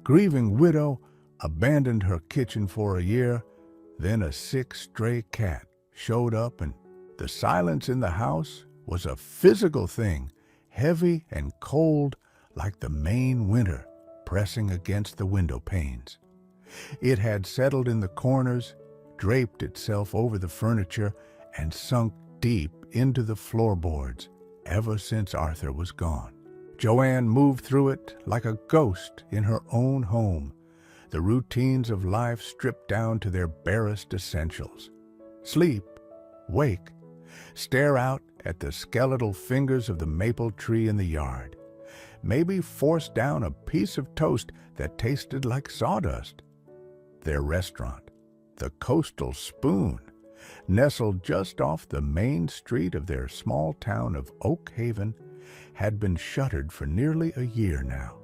grieving widow abandoned her kitchen for a year. Then a sick stray cat showed up, and the silence in the house was a physical thing, heavy and cold like the Maine winter pressing against the window panes. It had settled in the corners, draped itself over the furniture, and sunk deep into the floorboards ever since Arthur was gone. Joanne moved through it like a ghost in her own home, the routines of life stripped down to their barest essentials. Sleep, wake, stare out at the skeletal fingers of the maple tree in the yard, maybe force down a piece of toast that tasted like sawdust. Their restaurant, the Coastal Spoon, nestled just off the main street of their small town of Oak Haven, had been shuttered for nearly a year now.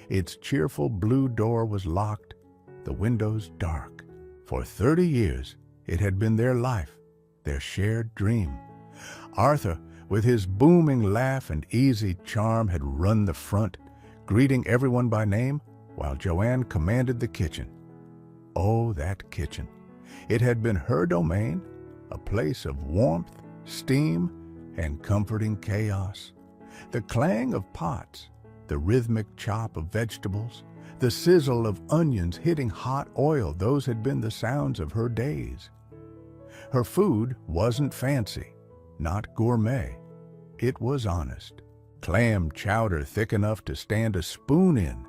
Its cheerful blue door was locked, the windows dark. For 30 years, it had been their life, their shared dream. Arthur, with his booming laugh and easy charm, had run the front, greeting everyone by name, while Joanne commanded the kitchen. Oh, that kitchen! It had been her domain, a place of warmth, steam, and comforting chaos. The clang of pots, the rhythmic chop of vegetables, the sizzle of onions hitting hot oil, those had been the sounds of her days. Her food wasn't fancy, not gourmet. It was honest. Clam chowder thick enough to stand a spoon in,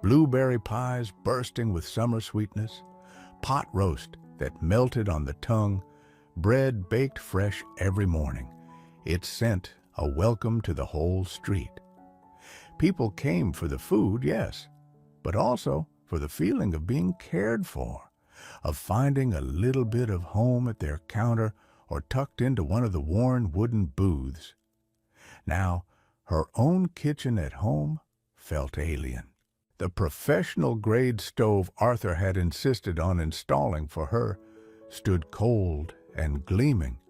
blueberry pies bursting with summer sweetness, pot roast that melted on the tongue, bread baked fresh every morning. It sent a welcome to the whole street. People came for the food, yes, but also for the feeling of being cared for, of finding a little bit of home at their counter or tucked into one of the worn wooden booths. Now, her own kitchen at home felt alien. The professional-grade stove Arthur had insisted on installing for her stood cold and gleaming,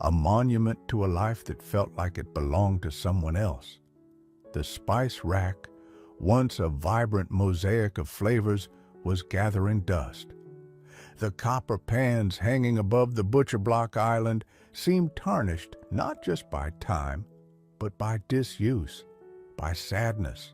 a monument to a life that felt like it belonged to someone else. The spice rack, once a vibrant mosaic of flavors, was gathering dust. The copper pans hanging above the butcher block island seemed tarnished not just by time, but by disuse, by sadness.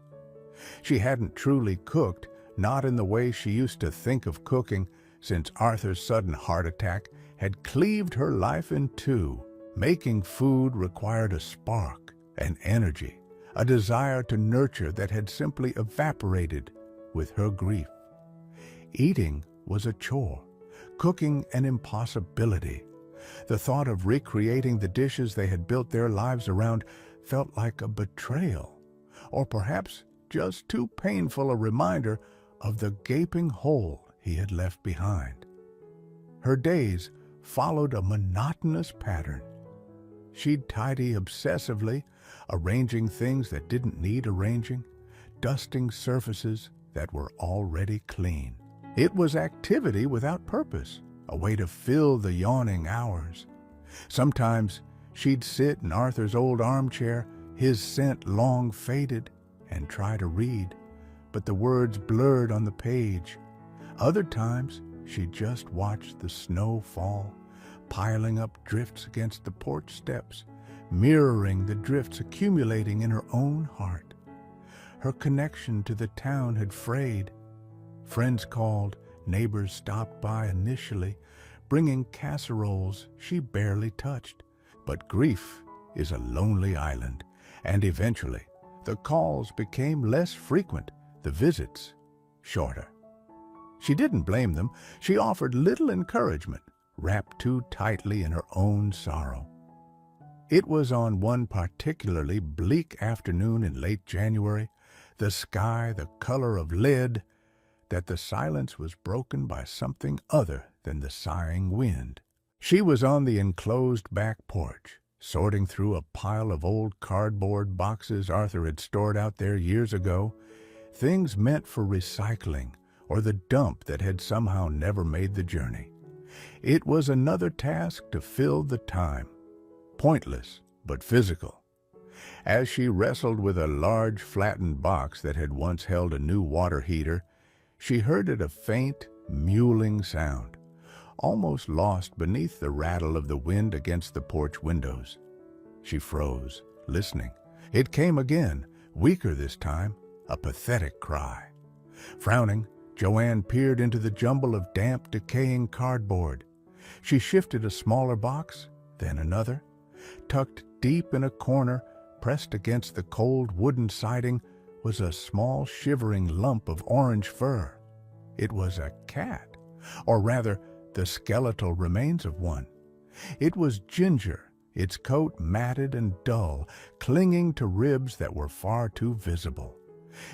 She hadn't truly cooked, not in the way she used to think of cooking, since Arthur's sudden heart attack had cleaved her life in two. Making food required a spark, an energy, a desire to nurture that had simply evaporated with her grief. Eating was a chore, cooking an impossibility. The thought of recreating the dishes they had built their lives around felt like a betrayal, or perhaps just too painful a reminder of the gaping hole he had left behind. Her days followed a monotonous pattern. She'd tidy obsessively, arranging things that didn't need arranging, dusting surfaces that were already clean. It was activity without purpose, a way to fill the yawning hours. Sometimes she'd sit in Arthur's old armchair, his scent long faded, and try to read, but the words blurred on the page. Other times she'd just watch the snow fall, piling up drifts against the porch steps, mirroring the drifts accumulating in her own heart. Her connection to the town had frayed. Friends called, neighbors stopped by initially, bringing casseroles she barely touched. But grief is a lonely island, and eventually the calls became less frequent, the visits shorter. She didn't blame them. She offered little encouragement, wrapped too tightly in her own sorrow. It was on one particularly bleak afternoon in late January, the sky the color of lead, that the silence was broken by something other than the sighing wind. She was on the enclosed back porch, sorting through a pile of old cardboard boxes Arthur had stored out there years ago, things meant for recycling or the dump that had somehow never made the journey. It was another task to fill the time, pointless but physical. As she wrestled with a large flattened box that had once held a new water heater, She heard it, a faint, mewling sound, almost lost beneath the rattle of the wind against the porch windows. She froze, listening. It came again, weaker this time, a pathetic cry. Frowning, Joanne peered into the jumble of damp, decaying cardboard. She shifted a smaller box, then another. Tucked deep in a corner, pressed against the cold wooden siding, was a small shivering lump of orange fur. It was a cat, or rather, the skeletal remains of one. It was Ginger, its coat matted and dull, clinging to ribs that were far too visible.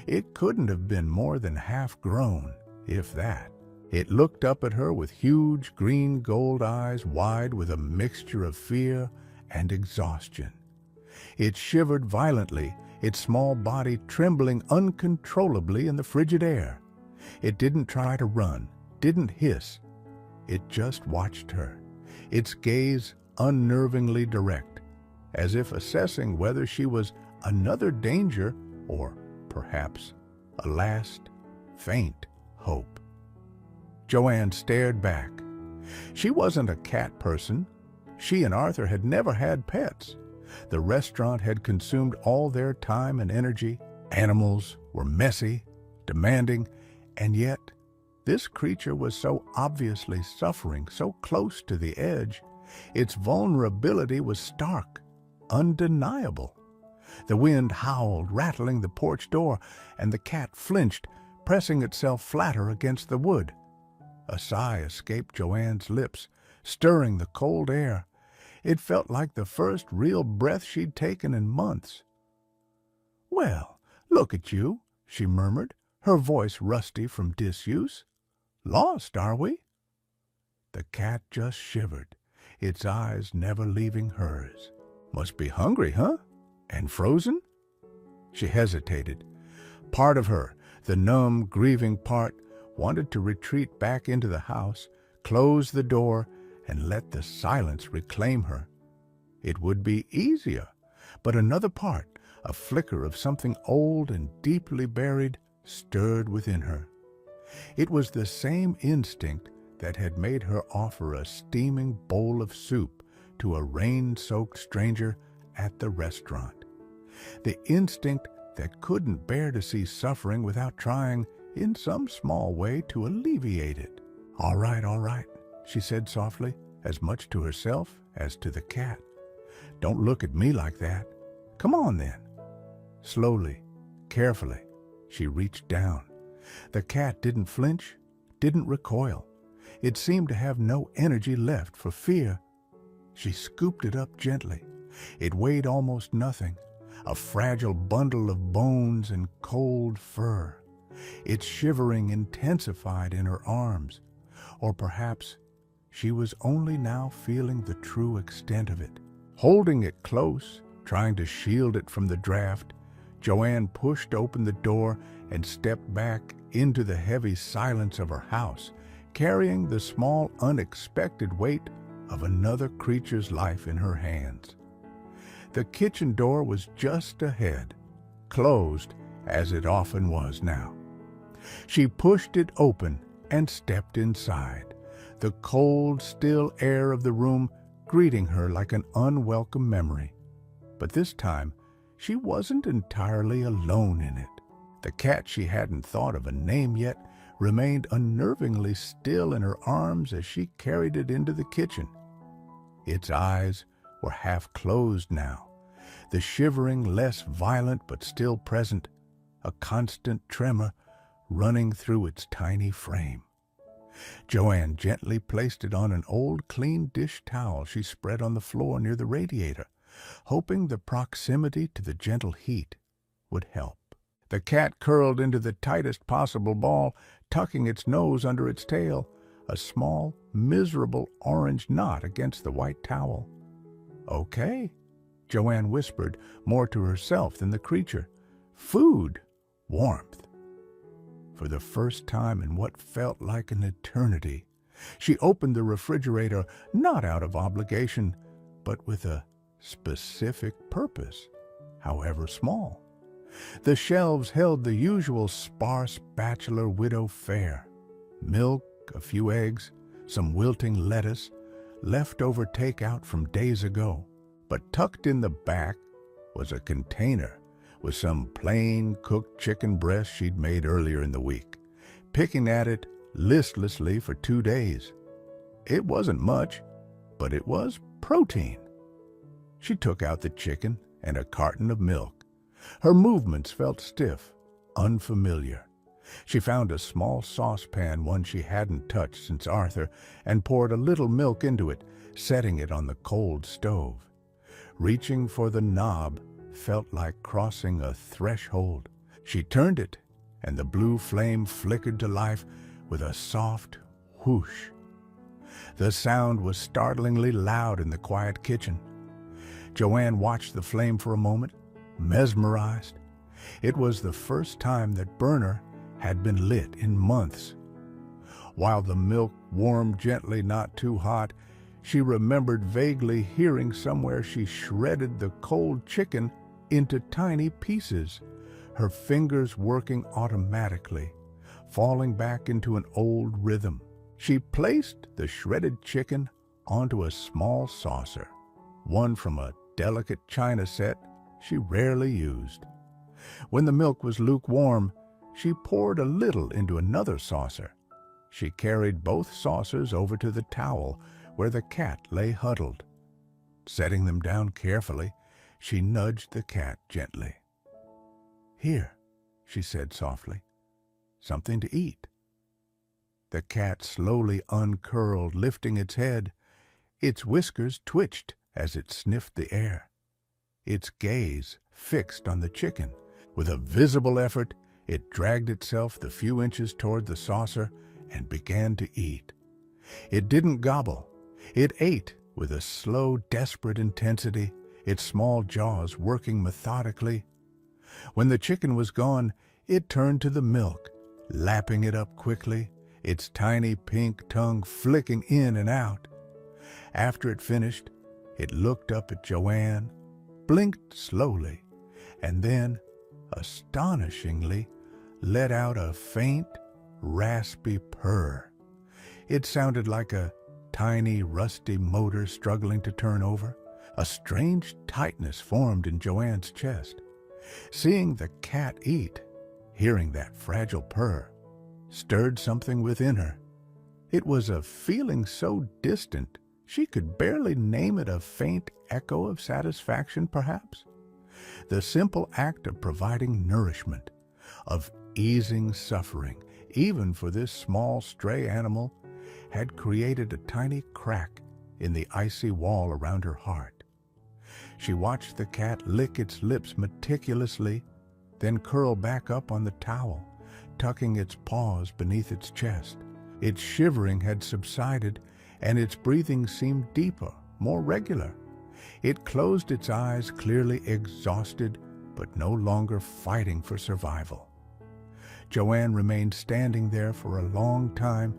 It couldn't have been more than half grown, if that. It looked up at her with huge green-gold eyes wide with a mixture of fear and exhaustion. It shivered violently, its small body trembling uncontrollably in the frigid air. It didn't try to run, didn't hiss. It just watched her, its gaze unnervingly direct, as if assessing whether she was another danger or perhaps a last, faint hope. Joanne stared back. She wasn't a cat person. She and Arthur had never had pets. The restaurant had consumed all their time and energy. Animals were messy, demanding, and yet this creature was so obviously suffering, so close to the edge. Its vulnerability was stark, undeniable. The wind howled, rattling the porch door, and the cat flinched, pressing itself flatter against the wood. A sigh escaped Joanne's lips, stirring the cold air. It felt like the first real breath she'd taken in months. "Well, look at you," she murmured, her voice rusty from disuse. "Lost, are we?" The cat just shivered, its eyes never leaving hers. "Must be hungry, huh? And frozen?" She hesitated. Part of her, the numb, grieving part, wanted to retreat back into the house, close the door, and let the silence reclaim her. It would be easier, but another part, a flicker of something old and deeply buried, stirred within her. It was the same instinct that had made her offer a steaming bowl of soup to a rain-soaked stranger at the restaurant. The instinct that couldn't bear to see suffering without trying, in some small way, to alleviate it. All right," she said softly, as much to herself as to the cat. "Don't look at me like that. Come on, then." Slowly, carefully, she reached down. The cat didn't flinch, didn't recoil. It seemed to have no energy left for fear. She scooped it up gently. It weighed almost nothing, a fragile bundle of bones and cold fur. Its shivering intensified in her arms, or perhaps she was only now feeling the true extent of it. Holding it close, trying to shield it from the draft, Joanne pushed open the door and stepped back into the heavy silence of her house, carrying the small, unexpected weight of another creature's life in her hands. The kitchen door was just ahead, closed as it often was now. She pushed it open and stepped inside, the cold, still air of the room greeting her like an unwelcome memory. But this time, she wasn't entirely alone in it. The cat she hadn't thought of a name yet remained unnervingly still in her arms as she carried it into the kitchen. Its eyes were half closed now, the shivering less violent but still present, a constant tremor running through its tiny frame. Joanne gently placed it on an old clean dish towel she spread on the floor near the radiator, hoping the proximity to the gentle heat would help. The cat curled into the tightest possible ball, tucking its nose under its tail, a small, miserable orange knot against the white towel. "Okay," Joanne whispered, more to herself than the creature. "Food, warmth." For the first time in what felt like an eternity, she opened the refrigerator not out of obligation, but with a specific purpose, however small. The shelves held the usual sparse bachelor widow fare: milk, a few eggs, some wilting lettuce, leftover takeout from days ago. But tucked in the back was a container with some plain cooked chicken breast she'd made earlier in the week, picking at it listlessly for 2 days. It wasn't much, but it was protein. She took out the chicken and a carton of milk. Her movements felt stiff, unfamiliar. She found a small saucepan, one she hadn't touched since Arthur, and poured a little milk into it, setting it on the cold stove. Reaching for the knob felt like crossing a threshold. She turned it, and the blue flame flickered to life with a soft whoosh. The sound was startlingly loud in the quiet kitchen. Joanne watched the flame for a moment, mesmerized. It was the first time that burner had been lit in months. While the milk warmed gently, not too hot, she remembered vaguely hearing somewhere she shredded the cold chicken into tiny pieces, her fingers working automatically, falling back into an old rhythm. She placed the shredded chicken onto a small saucer, one from a delicate china set she rarely used. When the milk was lukewarm, she poured a little into another saucer. She carried both saucers over to the towel where the cat lay huddled. Setting them down carefully, she nudged the cat gently. "Here," she said softly, "something to eat." The cat slowly uncurled, lifting its head. Its whiskers twitched as it sniffed the air. Its gaze fixed on the chicken. With a visible effort, it dragged itself the few inches toward the saucer and began to eat. It didn't gobble. It ate with a slow, desperate intensity, its small jaws working methodically. When the chicken was gone, it turned to the milk, lapping it up quickly, its tiny pink tongue flicking in and out. After it finished, it looked up at Joanne, blinked slowly, and then, astonishingly, let out a faint, raspy purr. It sounded like a tiny, rusty motor struggling to turn over. A strange tightness formed in Joanne's chest. Seeing the cat eat, hearing that fragile purr, stirred something within her. It was a feeling so distant she could barely name it, a faint echo of satisfaction, perhaps. The simple act of providing nourishment, of easing suffering, even for this small stray animal, had created a tiny crack in the icy wall around her heart. She watched the cat lick its lips meticulously, then curl back up on the towel, tucking its paws beneath its chest. Its shivering had subsided, and its breathing seemed deeper, more regular. It closed its eyes, clearly exhausted, but no longer fighting for survival. Joanne remained standing there for a long time,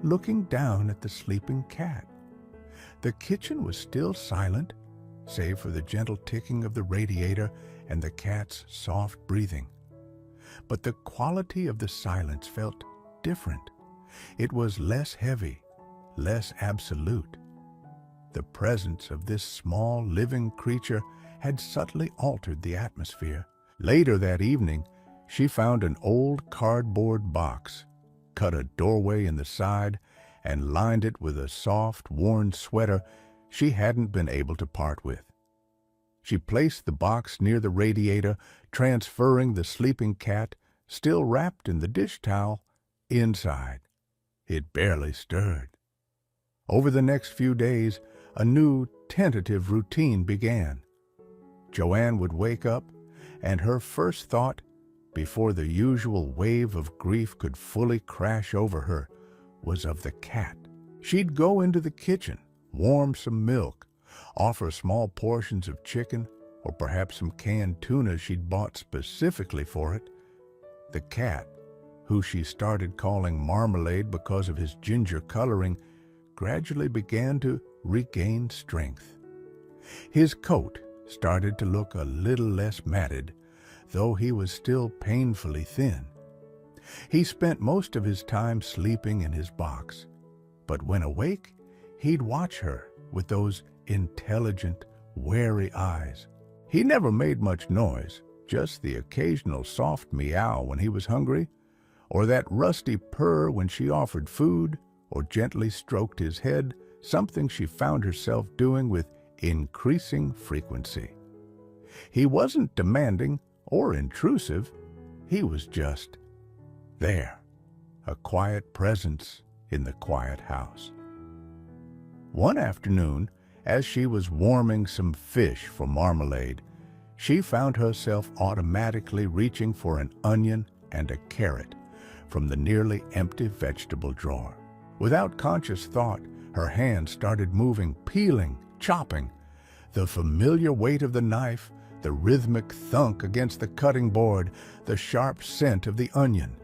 looking down at the sleeping cat. The kitchen was still silent, save for the gentle ticking of the radiator and the cat's soft breathing. But the quality of the silence felt different. It was less heavy, less absolute. The presence of this small, living creature had subtly altered the atmosphere. Later that evening, she found an old cardboard box, cut a doorway in the side, and lined it with a soft, worn sweater she hadn't been able to part with. She placed the box near the radiator, transferring the sleeping cat, still wrapped in the dish towel, inside. It barely stirred. Over the next few days, a new, tentative routine began. Joanne would wake up, and her first thought, before the usual wave of grief could fully crash over her, was of the cat. She'd go into the kitchen, warm some milk, offer small portions of chicken, or perhaps some canned tuna she'd bought specifically for it. The cat, who she started calling Marmalade because of his ginger coloring, gradually began to regain strength. His coat started to look a little less matted. though he was still painfully thin. He spent most of his time sleeping in his box, but when awake, he'd watch her with those intelligent, wary eyes. He never made much noise, just the occasional soft meow when he was hungry, or that rusty purr when she offered food, or gently stroked his head, something she found herself doing with increasing frequency. He wasn't demanding or intrusive, he was just there, a quiet presence in the quiet house. One afternoon, as she was warming some fish for marmalade, she found herself automatically reaching for an onion and a carrot from the nearly empty vegetable drawer. Without conscious thought, her hand started moving, peeling, chopping. The familiar weight of the knife, the rhythmic thunk against the cutting board, the sharp scent of the onion.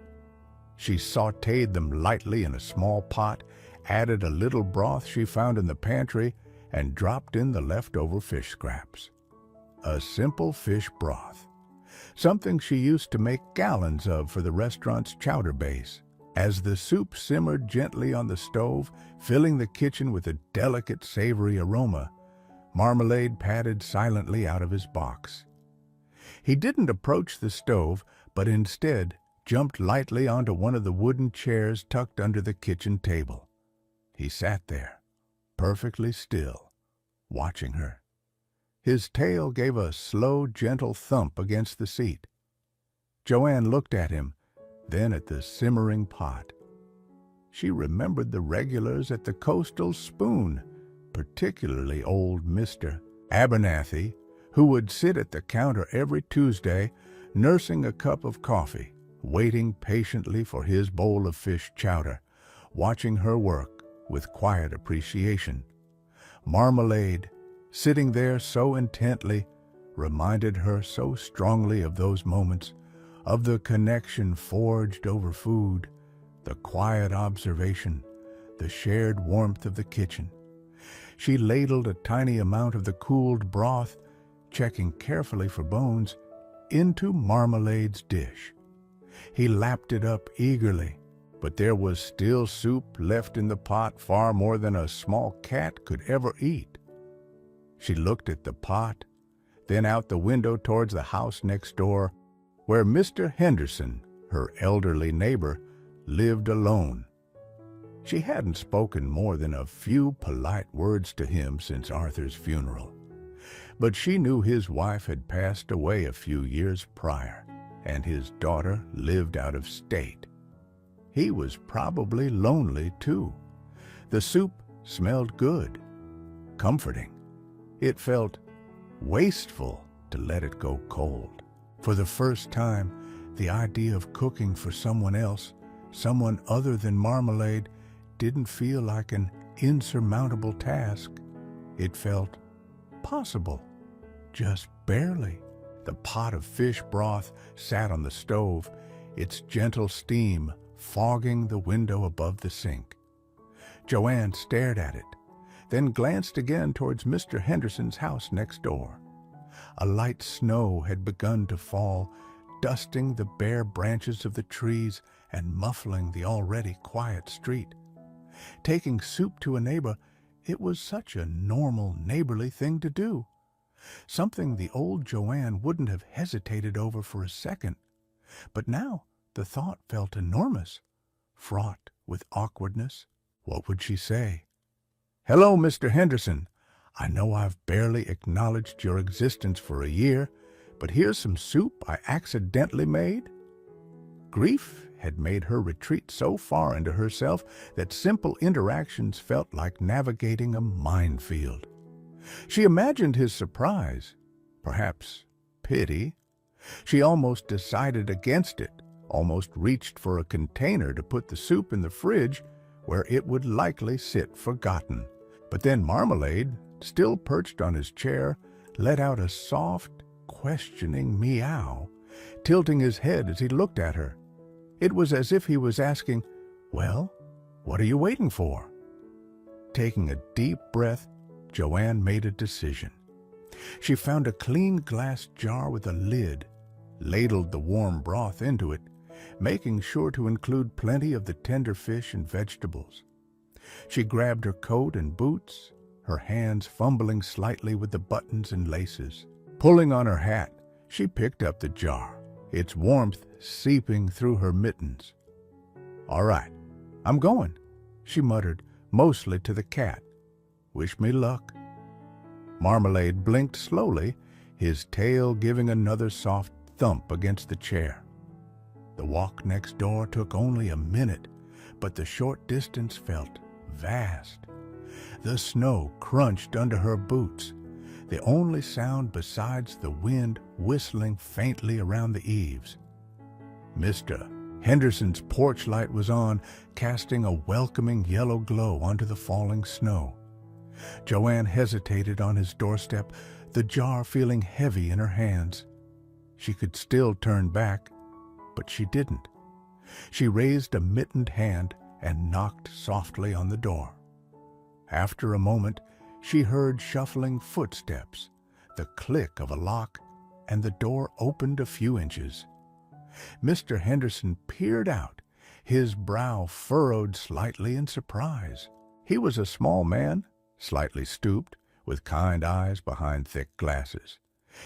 She sautéed them lightly in a small pot, added a little broth she found in the pantry, and dropped in the leftover fish scraps. A simple fish broth, something she used to make gallons of for the restaurant's chowder base. As the soup simmered gently on the stove, filling the kitchen with a delicate, savory aroma, Marmalade padded silently out of his box. He didn't approach the stove, but instead jumped lightly onto one of the wooden chairs tucked under the kitchen table. He sat there, perfectly still, watching her. His tail gave a slow, gentle thump against the seat. Joanne looked at him, then at the simmering pot. She remembered the regulars at the Coastal Spoon, particularly old Mr. Abernathy, who would sit at the counter every Tuesday, nursing a cup of coffee, waiting patiently for his bowl of fish chowder, watching her work with quiet appreciation. Marmalade, sitting there so intently, reminded her so strongly of those moments, of the connection forged over food, the quiet observation, the shared warmth of the kitchen. She ladled a tiny amount of the cooled broth, checking carefully for bones, into Marmalade's dish. He lapped it up eagerly, but there was still soup left in the pot, far more than a small cat could ever eat. She looked at the pot, then out the window towards the house next door, where Mr. Henderson, her elderly neighbor, lived alone. She hadn't spoken more than a few polite words to him since Arthur's funeral, but she knew his wife had passed away a few years prior, and his daughter lived out of state. He was probably lonely, too. The soup smelled good, comforting. It felt wasteful to let it go cold. For the first time, the idea of cooking for someone else, someone other than Marmalade, didn't feel like an insurmountable task. It felt possible, just barely. The pot of fish broth sat on the stove, its gentle steam fogging the window above the sink. Joanne stared at it, then glanced again towards Mr. Henderson's house next door. A light snow had begun to fall, dusting the bare branches of the trees and muffling the already quiet street. Taking soup to a neighbor, it was such a normal, neighborly thing to do. Something the old Joanne wouldn't have hesitated over for a second. But now the thought felt enormous, fraught with awkwardness. What would she say? "Hello, Mr. Henderson. I know I've barely acknowledged your existence for a year, but here's some soup I accidentally made." Grief had made her retreat so far into herself that simple interactions felt like navigating a minefield. She imagined his surprise, perhaps pity. She almost decided against it, almost reached for a container to put the soup in the fridge where it would likely sit forgotten. But then Marmalade, still perched on his chair, let out a soft, questioning meow, tilting his head as he looked at her. It was as if he was asking, "Well, what are you waiting for?" Taking a deep breath, Joanne made a decision. She found a clean glass jar with a lid, ladled the warm broth into it, making sure to include plenty of the tender fish and vegetables. She grabbed her coat and boots, her hands fumbling slightly with the buttons and laces. Pulling on her hat, she picked up the jar, its warmth seeping through her mittens. "All right, I'm going," she muttered, mostly to the cat. "Wish me luck." Marmalade blinked slowly, his tail giving another soft thump against the chair. The walk next door took only a minute, but the short distance felt vast. The snow crunched under her boots, the only sound besides the wind whistling faintly around the eaves. Mr. Henderson's porch light was on, casting a welcoming yellow glow onto the falling snow. Joanne hesitated on his doorstep, the jar feeling heavy in her hands. She could still turn back, but she didn't. She raised a mittened hand and knocked softly on the door. After a moment, she heard shuffling footsteps, the click of a lock, and the door opened a few inches. Mr. Henderson peered out, his brow furrowed slightly in surprise. He was a small man, slightly stooped, with kind eyes behind thick glasses.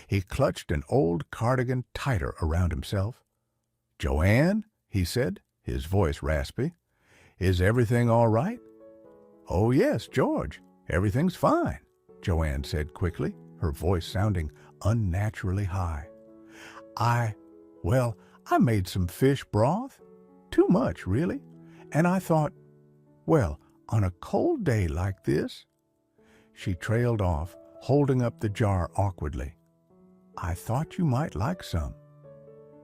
He clutched an old cardigan tighter around himself. "Joanne," he said, his voice raspy, "is everything all right?" "Oh, yes, George, everything's fine," Joanne said quickly, her voice sounding unnaturally high. Well, I made some fish broth. Too much, really. And I thought, well, on a cold day like this..." She trailed off, holding up the jar awkwardly. "I thought you might like some."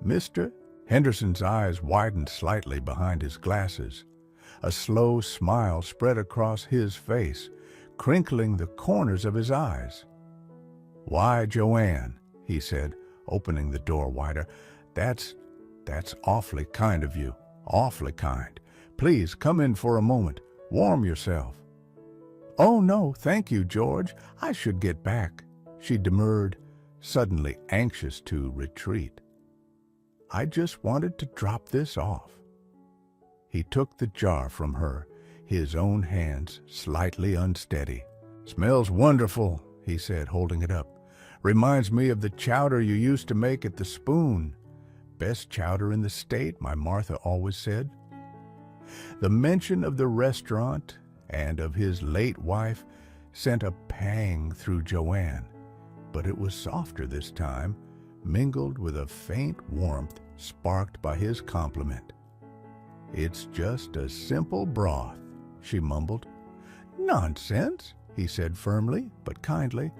Mr. Henderson's eyes widened slightly behind his glasses. A slow smile spread across his face, crinkling the corners of his eyes. "Why, Joanne," he said, opening the door wider, That's awfully kind of you, awfully kind. Please come in for a moment. Warm yourself." "Oh, no, thank you, George. I should get back," she demurred, suddenly anxious to retreat. "I just wanted to drop this off." He took the jar from her, his own hands slightly unsteady. "Smells wonderful," he said, holding it up. "Reminds me of the chowder you used to make at the Spoon. Best chowder in the state, my Martha always said." The mention of the restaurant and of his late wife sent a pang through Joanne, but it was softer this time, mingled with a faint warmth sparked by his compliment. "It's just a simple broth," she mumbled. "Nonsense," he said firmly but kindly.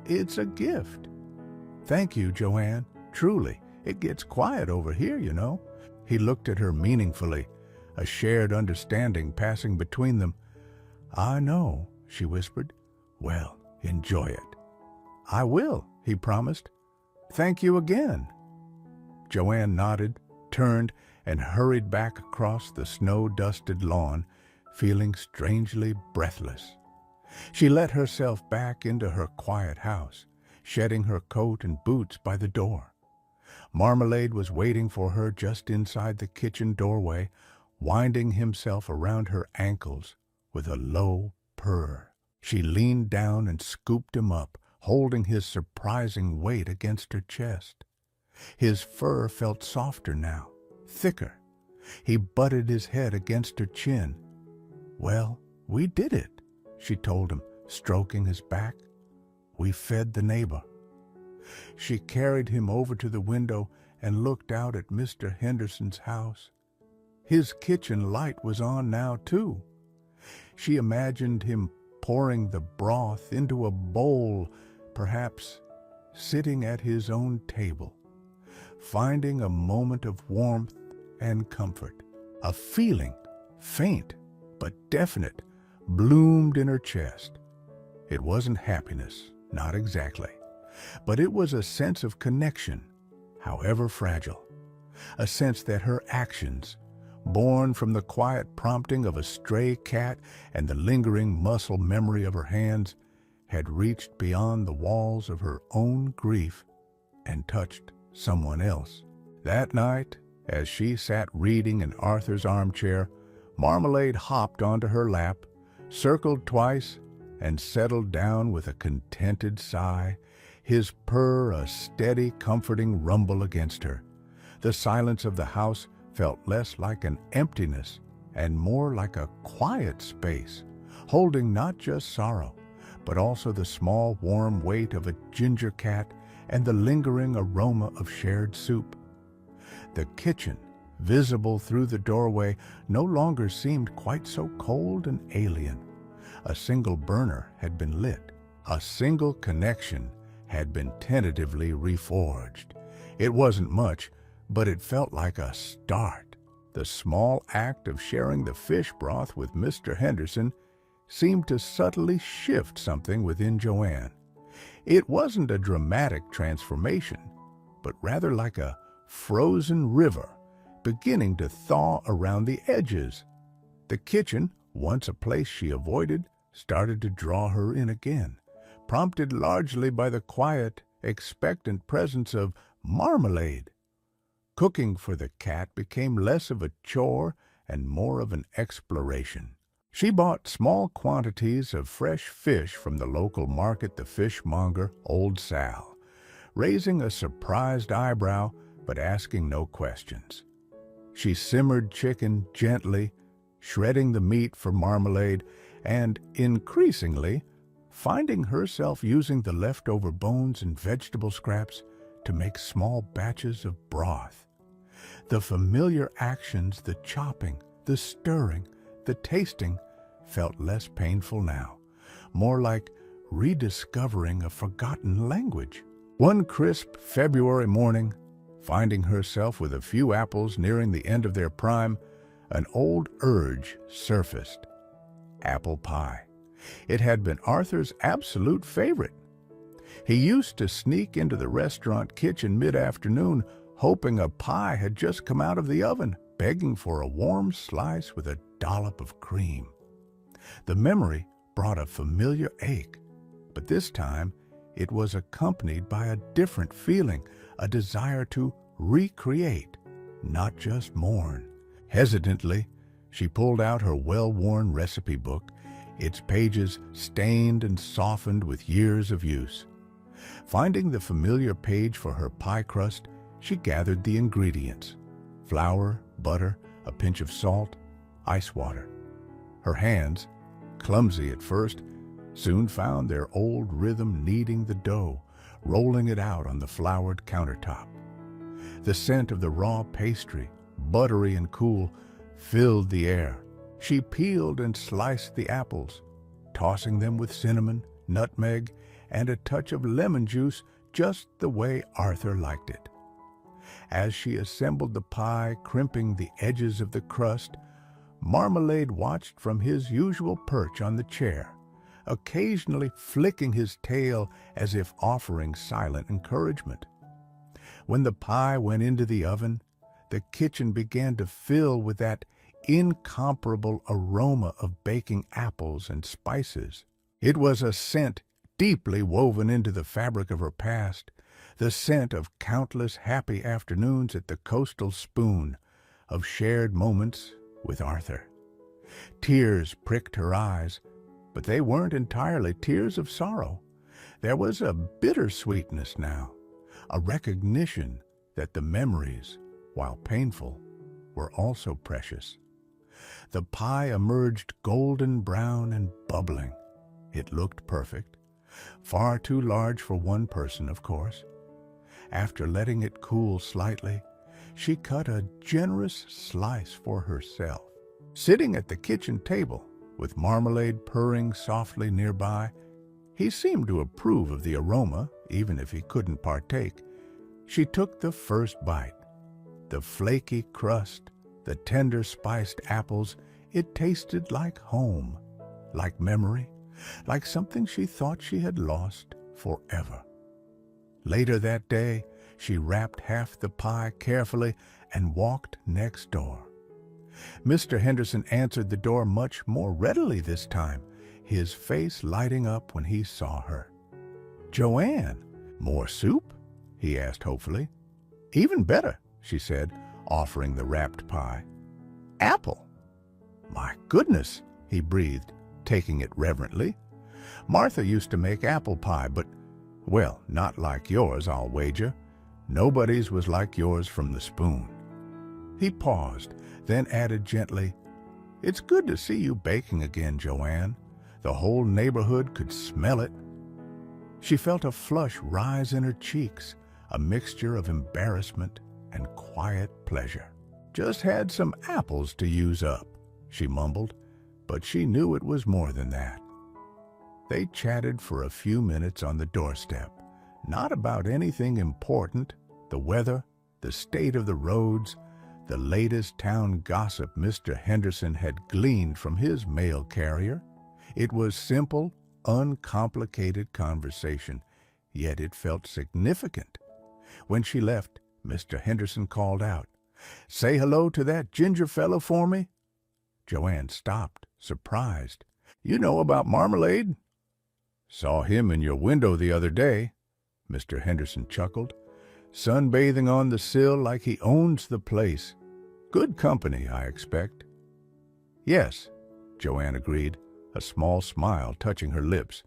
"It's a gift." "Thank you, Joanne, truly. It gets quiet over here, you know." He looked at her meaningfully, a shared understanding passing between them. "I know," she whispered. "Well, enjoy it." "I will," he promised. "Thank you again." Joanne nodded, turned, and hurried back across the snow-dusted lawn, feeling strangely breathless. She let herself back into her quiet house, shedding her coat and boots by the door. Marmalade was waiting for her just inside the kitchen doorway, winding himself around her ankles with a low purr. She leaned down and scooped him up, holding his surprising weight against her chest. His fur felt softer now, thicker. He butted his head against her chin. "Well, we did it," she told him, stroking his back. "We fed the neighbor." She carried him over to the window and looked out at Mr. Henderson's house. His kitchen light was on now, too. She imagined him pouring the broth into a bowl, perhaps sitting at his own table, finding a moment of warmth and comfort. A feeling, faint but definite, bloomed in her chest. It wasn't happiness, not exactly, but it was a sense of connection, however fragile, a sense that her actions, born from the quiet prompting of a stray cat and the lingering muscle memory of her hands, had reached beyond the walls of her own grief and touched someone else. That night, as she sat reading in Arthur's armchair, Marmalade hopped onto her lap, circled twice, and settled down with a contented sigh, his purr a steady, comforting rumble against her. The silence of the house felt less like an emptiness and more like a quiet space, holding not just sorrow, but also the small, warm weight of a ginger cat and the lingering aroma of shared soup. The kitchen, visible through the doorway, no longer seemed quite so cold and alien. A single burner had been lit. A single connection had been tentatively reforged. It wasn't much, but it felt like a start. The small act of sharing the fish broth with Mr. Henderson seemed to subtly shift something within Joanne. It wasn't a dramatic transformation, but rather like a frozen river beginning to thaw around the edges. The kitchen, once a place she avoided, started to draw her in again, prompted largely by the quiet, expectant presence of Marmalade. Cooking for the cat became less of a chore and more of an exploration. She bought small quantities of fresh fish from the local market, the fishmonger, Old Sal, raising a surprised eyebrow but asking no questions. She simmered chicken gently, shredding the meat for Marmalade, and, increasingly, finding herself using the leftover bones and vegetable scraps to make small batches of broth. The familiar actions, the chopping, the stirring, the tasting, felt less painful now, more like rediscovering a forgotten language. One crisp February morning, finding herself with a few apples nearing the end of their prime, an old urge surfaced. Apple pie. It had been Arthur's absolute favorite. He used to sneak into the restaurant kitchen mid-afternoon, hoping a pie had just come out of the oven, begging for a warm slice with a dollop of cream. The memory brought a familiar ache, but this time it was accompanied by a different feeling, a desire to recreate, not just mourn. Hesitantly, she pulled out her well-worn recipe book, its pages stained and softened with years of use. Finding the familiar page for her pie crust, she gathered the ingredients: flour, butter, a pinch of salt, ice water. Her hands, clumsy at first, soon found their old rhythm kneading the dough, rolling it out on the floured countertop. The scent of the raw pastry, buttery and cool, filled the air. She peeled and sliced the apples, tossing them with cinnamon, nutmeg, and a touch of lemon juice, just the way Arthur liked it. As she assembled the pie, crimping the edges of the crust, Marmalade watched from his usual perch on the chair, occasionally flicking his tail as if offering silent encouragement. When the pie went into the oven, the kitchen began to fill with that incomparable aroma of baking apples and spices. It was a scent deeply woven into the fabric of her past, the scent of countless happy afternoons at the Coastal Spoon, of shared moments with Arthur. Tears pricked her eyes, but they weren't entirely tears of sorrow. There was a bittersweetness now, a recognition that the memories, while painful, were also precious. The pie emerged golden brown and bubbling. It looked perfect, far too large for one person, of course. After letting it cool slightly, she cut a generous slice for herself. Sitting at the kitchen table, with Marmalade purring softly nearby, he seemed to approve of the aroma, even if he couldn't partake. She took the first bite. The flaky crust, the tender spiced apples, it tasted like home, like memory, like something she thought she had lost forever. Later that day, she wrapped half the pie carefully and walked next door. Mr. Henderson answered the door much more readily this time, his face lighting up when he saw her. "Joanne, more soup?" he asked hopefully. Even better, she said, offering the wrapped pie. Apple! My goodness, he breathed, taking it reverently. Martha used to make apple pie, but, well, not like yours, I'll wager. Nobody's was like yours from the spoon. He paused, then added gently, It's good to see you baking again, Joanne. The whole neighborhood could smell it. She felt a flush rise in her cheeks, a mixture of embarrassment and quiet pleasure. Just had some apples to use up, she mumbled, but she knew it was more than that. They chatted for a few minutes on the doorstep, not about anything important, the weather, the state of the roads, the latest town gossip Mr. Henderson had gleaned from his mail carrier. It was simple, uncomplicated conversation, yet it felt significant. When she left, Mr. Henderson called out, "Say hello to that ginger fellow for me." Joanne stopped, surprised. "You know about Marmalade?" "Saw him in your window the other day," Mr. Henderson chuckled. "Sunbathing on the sill like he owns the place. Good company, I expect." "Yes," Joanne agreed, a small smile touching her lips.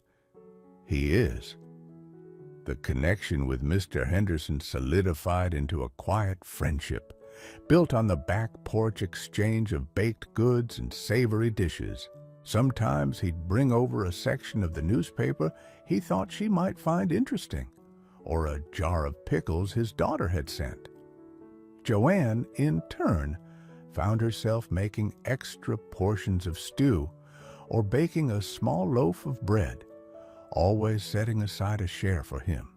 "He is." The connection with Mr. Henderson solidified into a quiet friendship, built on the back porch exchange of baked goods and savory dishes. Sometimes he'd bring over a section of the newspaper he thought she might find interesting, or a jar of pickles his daughter had sent. Joanne, in turn, found herself making extra portions of stew or baking a small loaf of bread, always setting aside a share for him.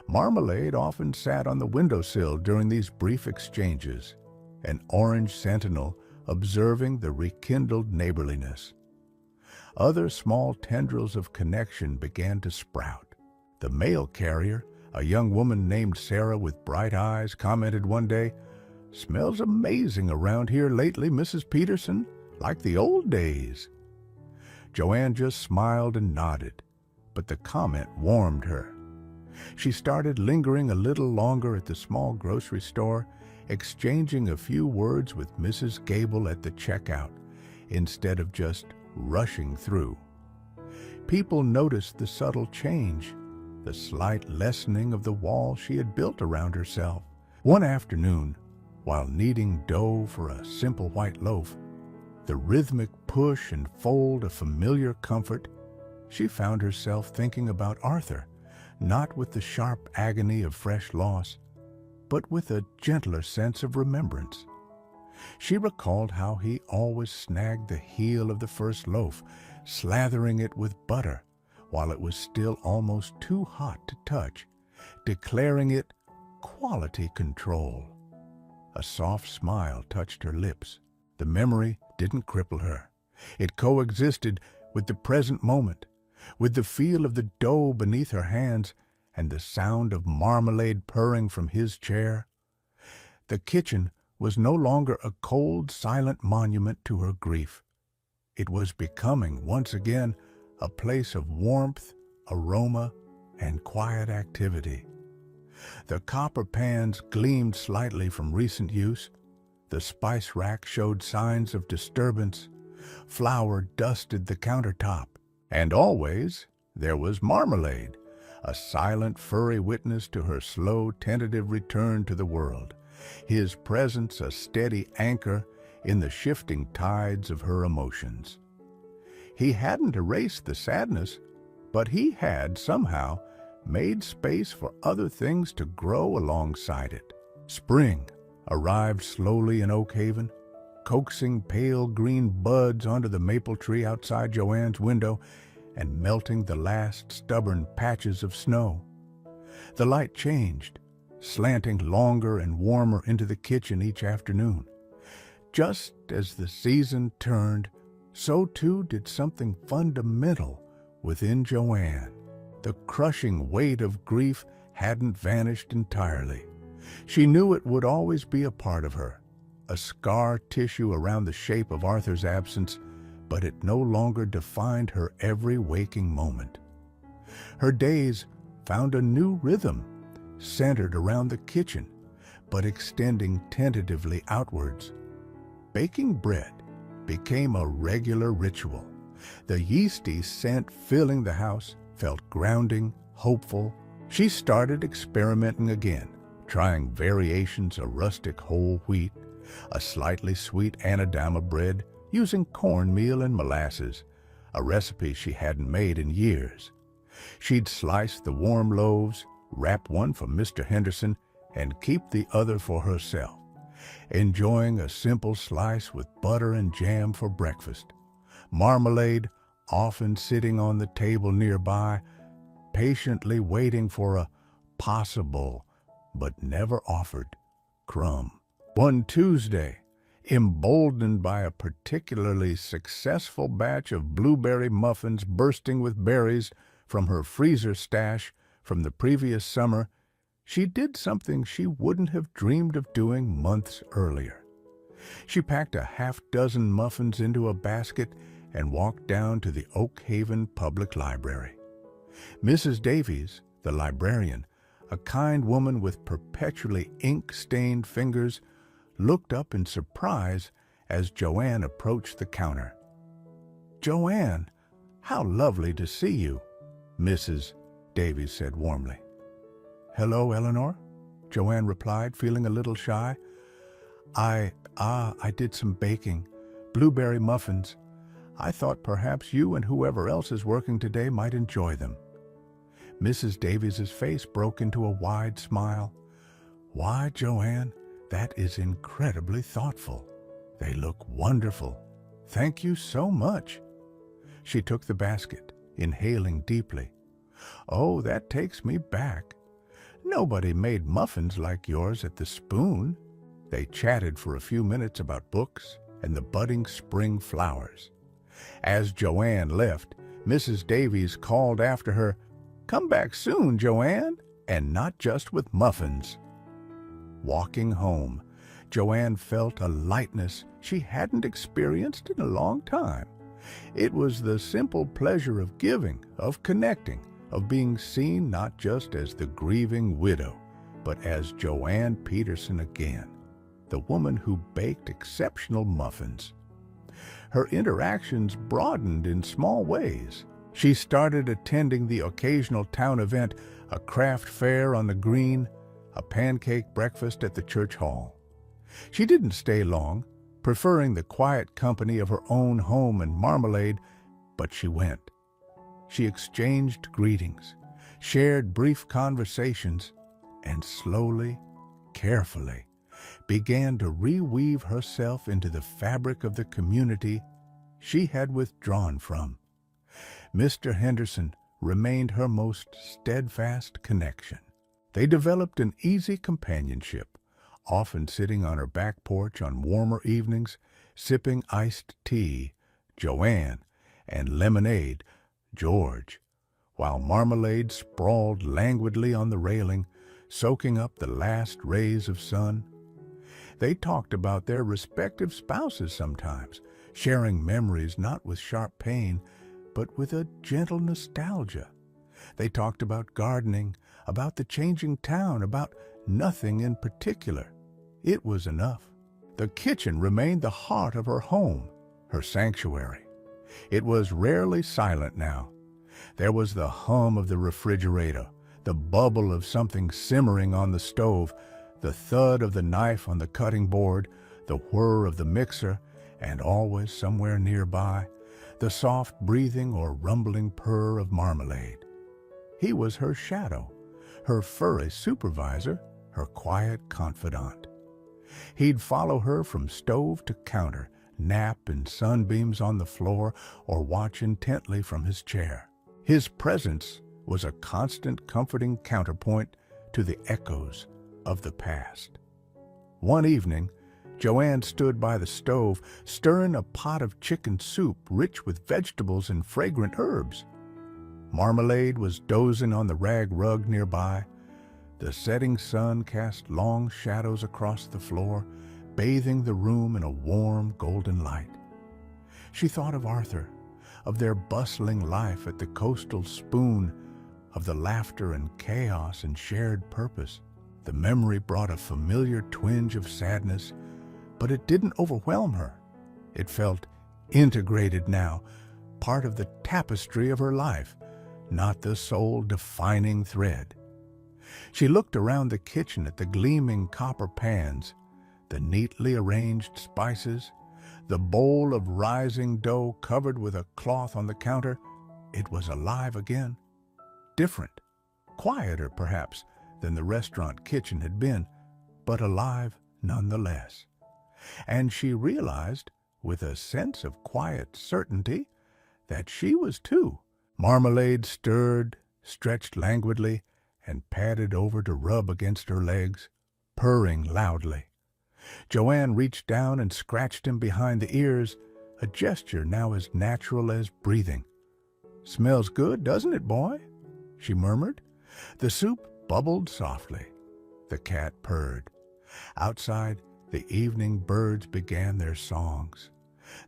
Marmalade often sat on the windowsill during these brief exchanges, an orange sentinel observing the rekindled neighborliness. Other small tendrils of connection began to sprout. The mail carrier, a young woman named Sarah with bright eyes, commented one day, "Smells amazing around here lately, Mrs. Peterson, like the old days." Joanne just smiled and nodded, but the comment warmed her. She started lingering a little longer at the small grocery store, exchanging a few words with Mrs. Gable at the checkout, instead of just rushing through. People noticed the subtle change, the slight lessening of the wall she had built around herself. One afternoon, while kneading dough for a simple white loaf, the rhythmic push and fold of familiar comfort, she found herself thinking about Arthur, not with the sharp agony of fresh loss, but with a gentler sense of remembrance. She recalled how he always snagged the heel of the first loaf, slathering it with butter while it was still almost too hot to touch, declaring it quality control. A soft smile touched her lips. The memory didn't cripple her. It coexisted with the present moment, with the feel of the dough beneath her hands and the sound of Marmalade purring from his chair. The kitchen was no longer a cold, silent monument to her grief. It was becoming, once again, a place of warmth, aroma, and quiet activity. The copper pans gleamed slightly from recent use. The spice rack showed signs of disturbance. Flour dusted the countertop. And always there was Marmalade, a silent, furry witness to her slow, tentative return to the world, his presence a steady anchor in the shifting tides of her emotions. He hadn't erased the sadness, but he had, somehow, made space for other things to grow alongside it. Spring arrived slowly in Oak Haven, coaxing pale green buds onto the maple tree outside Joanne's window and melting the last stubborn patches of snow. The light changed, slanting longer and warmer into the kitchen each afternoon. Just as the season turned, so too did something fundamental within Joanne. The crushing weight of grief hadn't vanished entirely. She knew it would always be a part of her, a scar tissue around the shape of Arthur's absence, but it no longer defined her every waking moment. Her days found a new rhythm, centered around the kitchen, but extending tentatively outwards. Baking bread became a regular ritual. The yeasty scent filling the house felt grounding, hopeful. She started experimenting again, trying variations of rustic whole wheat, a slightly sweet anadama bread using cornmeal and molasses, a recipe she hadn't made in years. She'd slice the warm loaves, wrap one for Mr. Henderson, and keep the other for herself, enjoying a simple slice with butter and jam for breakfast. Marmalade often sitting on the table nearby, patiently waiting for a possible, but never offered, crumb. One Tuesday, emboldened by a particularly successful batch of blueberry muffins bursting with berries from her freezer stash from the previous summer, she did something she wouldn't have dreamed of doing months earlier. She packed a half-dozen muffins into a basket and walked down to the Oak Haven Public Library. Mrs. Davies, the librarian, a kind woman with perpetually ink-stained fingers, looked up in surprise as Joanne approached the counter. "Joanne, how lovely to see you," Mrs. Davies said warmly. "Hello, Eleanor," Joanne replied, feeling a little shy. I did some baking, blueberry muffins. I thought perhaps you and whoever else is working today might enjoy them." Mrs. Davies's face broke into a wide smile. "Why, Joanne, that is incredibly thoughtful. They look wonderful. Thank you so much." She took the basket, inhaling deeply. "Oh, that takes me back. Nobody made muffins like yours at the Spoon." They chatted for a few minutes about books and the budding spring flowers. As Joanne left, Mrs. Davies called after her, "Come back soon, Joanne, and not just with muffins." Walking home, Joanne felt a lightness she hadn't experienced in a long time. It was the simple pleasure of giving, of connecting, of being seen not just as the grieving widow, but as Joanne Peterson again, the woman who baked exceptional muffins. Her interactions broadened in small ways. She started attending the occasional town event, a craft fair on the green, a pancake breakfast at the church hall. She didn't stay long, preferring the quiet company of her own home and Marmalade, but she went. She exchanged greetings, shared brief conversations, and slowly, carefully, began to reweave herself into the fabric of the community she had withdrawn from. Mr. Henderson remained her most steadfast connection. They developed an easy companionship, often sitting on her back porch on warmer evenings, sipping iced tea, Joanne, and lemonade, George, while Marmalade sprawled languidly on the railing, soaking up the last rays of sun. They talked about their respective spouses sometimes, sharing memories not with sharp pain, but with a gentle nostalgia. They talked about gardening, about the changing town, about nothing in particular. It was enough. The kitchen remained the heart of her home, her sanctuary. It was rarely silent now. There was the hum of the refrigerator, the bubble of something simmering on the stove, the thud of the knife on the cutting board, the whir of the mixer, and always somewhere nearby, the soft breathing or rumbling purr of Marmalade. He was her shadow, her furry supervisor, her quiet confidant. He'd follow her from stove to counter, nap in sunbeams on the floor, or watch intently from his chair. His presence was a constant comforting counterpoint to the echoes of the past. One evening, Joanne stood by the stove, stirring a pot of chicken soup rich with vegetables and fragrant herbs. Marmalade was dozing on the rag rug nearby. The setting sun cast long shadows across the floor, bathing the room in a warm golden light. She thought of Arthur, of their bustling life at the coastal Spoon, of the laughter and chaos and shared purpose. The memory brought a familiar twinge of sadness, but it didn't overwhelm her. It felt integrated now, part of the tapestry of her life, not the sole defining thread. She looked around the kitchen at the gleaming copper pans, the neatly arranged spices, the bowl of rising dough covered with a cloth on the counter. It was alive again. Different, quieter perhaps than the restaurant kitchen had been, but alive nonetheless. And she realized, with a sense of quiet certainty, that she was too. Marmalade stirred, stretched languidly, and padded over to rub against her legs, purring loudly. Joanne reached down and scratched him behind the ears, a gesture now as natural as breathing. "Smells good, doesn't it, boy?" she murmured. The soup bubbled softly. The cat purred. Outside, the evening birds began their songs.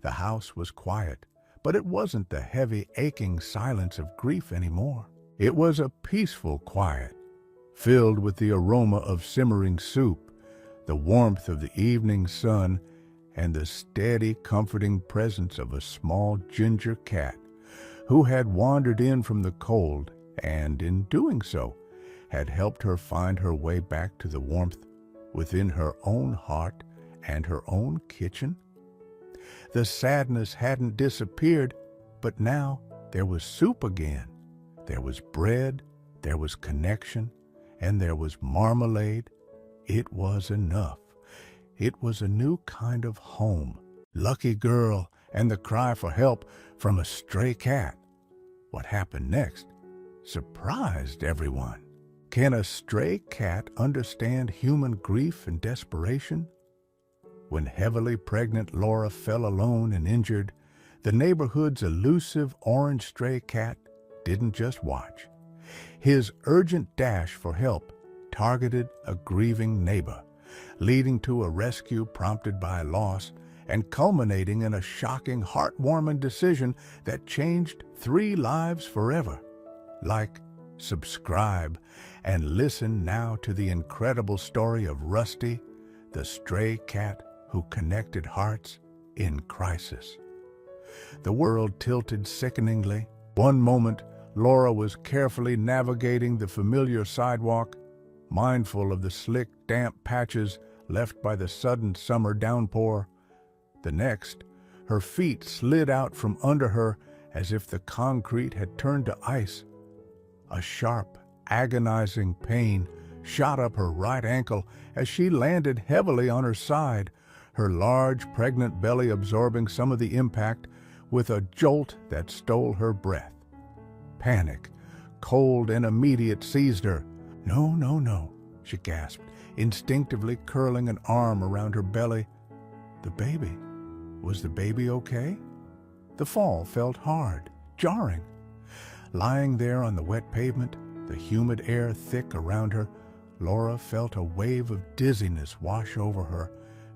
The house was quiet, but it wasn't the heavy, aching silence of grief anymore. It was a peaceful quiet, filled with the aroma of simmering soup, the warmth of the evening sun, and the steady, comforting presence of a small ginger cat who had wandered in from the cold and, in doing so, had helped her find her way back to the warmth within her own heart and her own kitchen. The sadness hadn't disappeared, but now there was soup again. There was bread, there was connection, and there was marmalade. It was enough. It was a new kind of home. Lucky girl, and the cry for help from a stray cat. What happened next surprised everyone. Can a stray cat understand human grief and desperation? When heavily pregnant Laura fell alone and injured, the neighborhood's elusive orange stray cat didn't just watch. His urgent dash for help targeted a grieving neighbor, leading to a rescue prompted by loss and culminating in a shocking, heartwarming decision that changed 3 lives forever. Like, subscribe, and listen now to the incredible story of Rusty, the stray cat who connected hearts in crisis. The world tilted sickeningly. One moment, Laura was carefully navigating the familiar sidewalk, mindful of the slick, damp patches left by the sudden summer downpour. The next, her feet slid out from under her as if the concrete had turned to ice. A sharp, agonizing pain shot up her right ankle as she landed heavily on her side, her large, pregnant belly absorbing some of the impact with a jolt that stole her breath. Panic, cold and immediate, seized her. "No, no, no," she gasped, instinctively curling an arm around her belly. The baby. Was the baby okay? The fall felt hard, jarring. Lying there on the wet pavement, the humid air thick around her, Laura felt a wave of dizziness wash over her,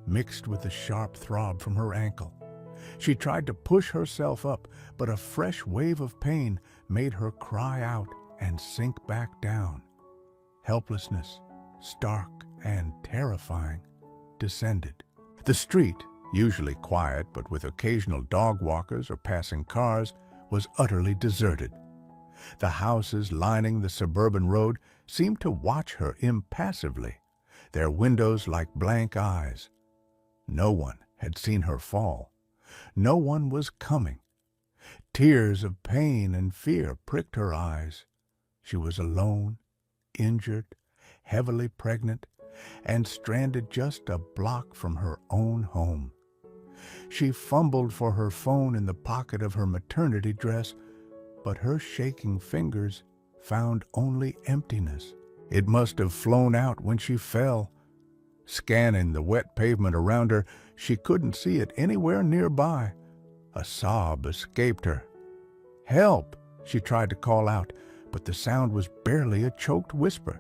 mixed with the sharp throb from her ankle. She tried to push herself up, but a fresh wave of pain made her cry out and sink back down. Helplessness, stark and terrifying, descended. The street, usually quiet but with occasional dog walkers or passing cars, was utterly deserted. The houses lining the suburban road seemed to watch her impassively, their windows like blank eyes. No one had seen her fall. No one was coming. Tears of pain and fear pricked her eyes. She was alone, injured, heavily pregnant, and stranded just a block from her own home. She fumbled for her phone in the pocket of her maternity dress, but her shaking fingers found only emptiness. It must have flown out when she fell. Scanning the wet pavement around her, she couldn't see it anywhere nearby. A sob escaped her. "Help!" she tried to call out, but the sound was barely a choked whisper.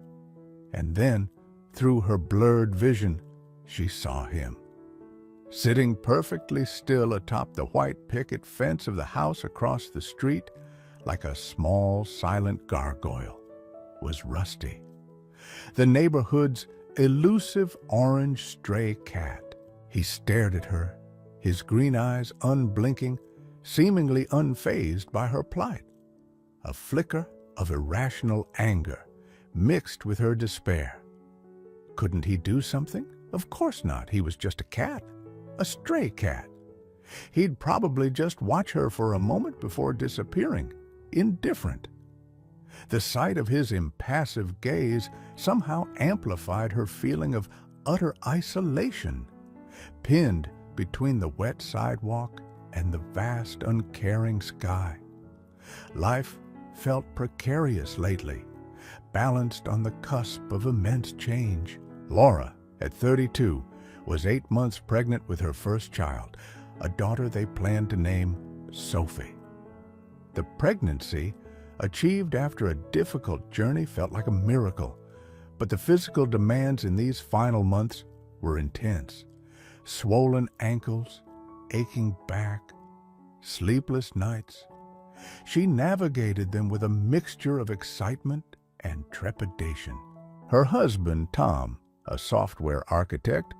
And then, through her blurred vision, she saw him. Sitting perfectly still atop the white picket fence of the house across the street, like a small, silent gargoyle, was Rusty. the neighborhood's elusive orange stray cat. He stared at her, his green eyes unblinking, seemingly unfazed by her plight. A flicker of irrational anger mixed with her despair. Couldn't he do something? Of course not. He was just a cat, a stray cat. He'd probably just watch her for a moment before disappearing, indifferent. The sight of his impassive gaze somehow amplified her feeling of utter isolation, pinned between the wet sidewalk and the vast, uncaring sky. Life felt precarious lately, balanced on the cusp of immense change. Laura, at 32, was 8 months pregnant with her first child, a daughter they planned to name Sophie. The pregnancy, achieved after a difficult journey, felt like a miracle, but the physical demands in these final months were intense. Swollen ankles, aching back, sleepless nights. She navigated them with a mixture of excitement and trepidation. Her husband, Tom, a software architect,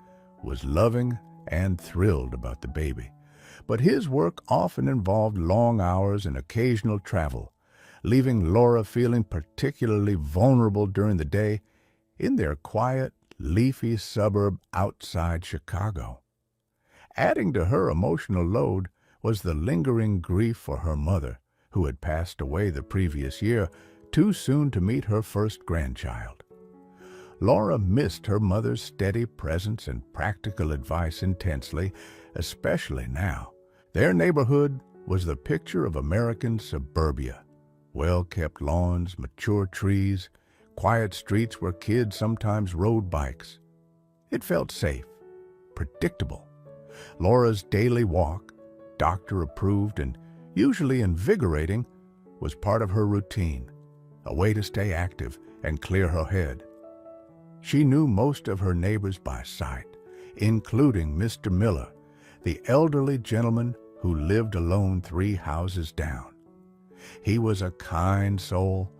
was loving and thrilled about the baby, but his work often involved long hours and occasional travel, leaving Laura feeling particularly vulnerable during the day in their quiet, leafy suburb outside Chicago. Adding to her emotional load was the lingering grief for her mother, who had passed away the previous year, too soon to meet her first grandchild. Laura missed her mother's steady presence and practical advice intensely, especially now. Their neighborhood was the picture of American suburbia. Well-kept lawns, mature trees, quiet streets where kids sometimes rode bikes. It felt safe, predictable. Laura's daily walk, doctor-approved and usually invigorating, was part of her routine, a way to stay active and clear her head. She knew most of her neighbors by sight, including Mr. Miller, the elderly gentleman who lived alone 3 houses down. He was a kind soul,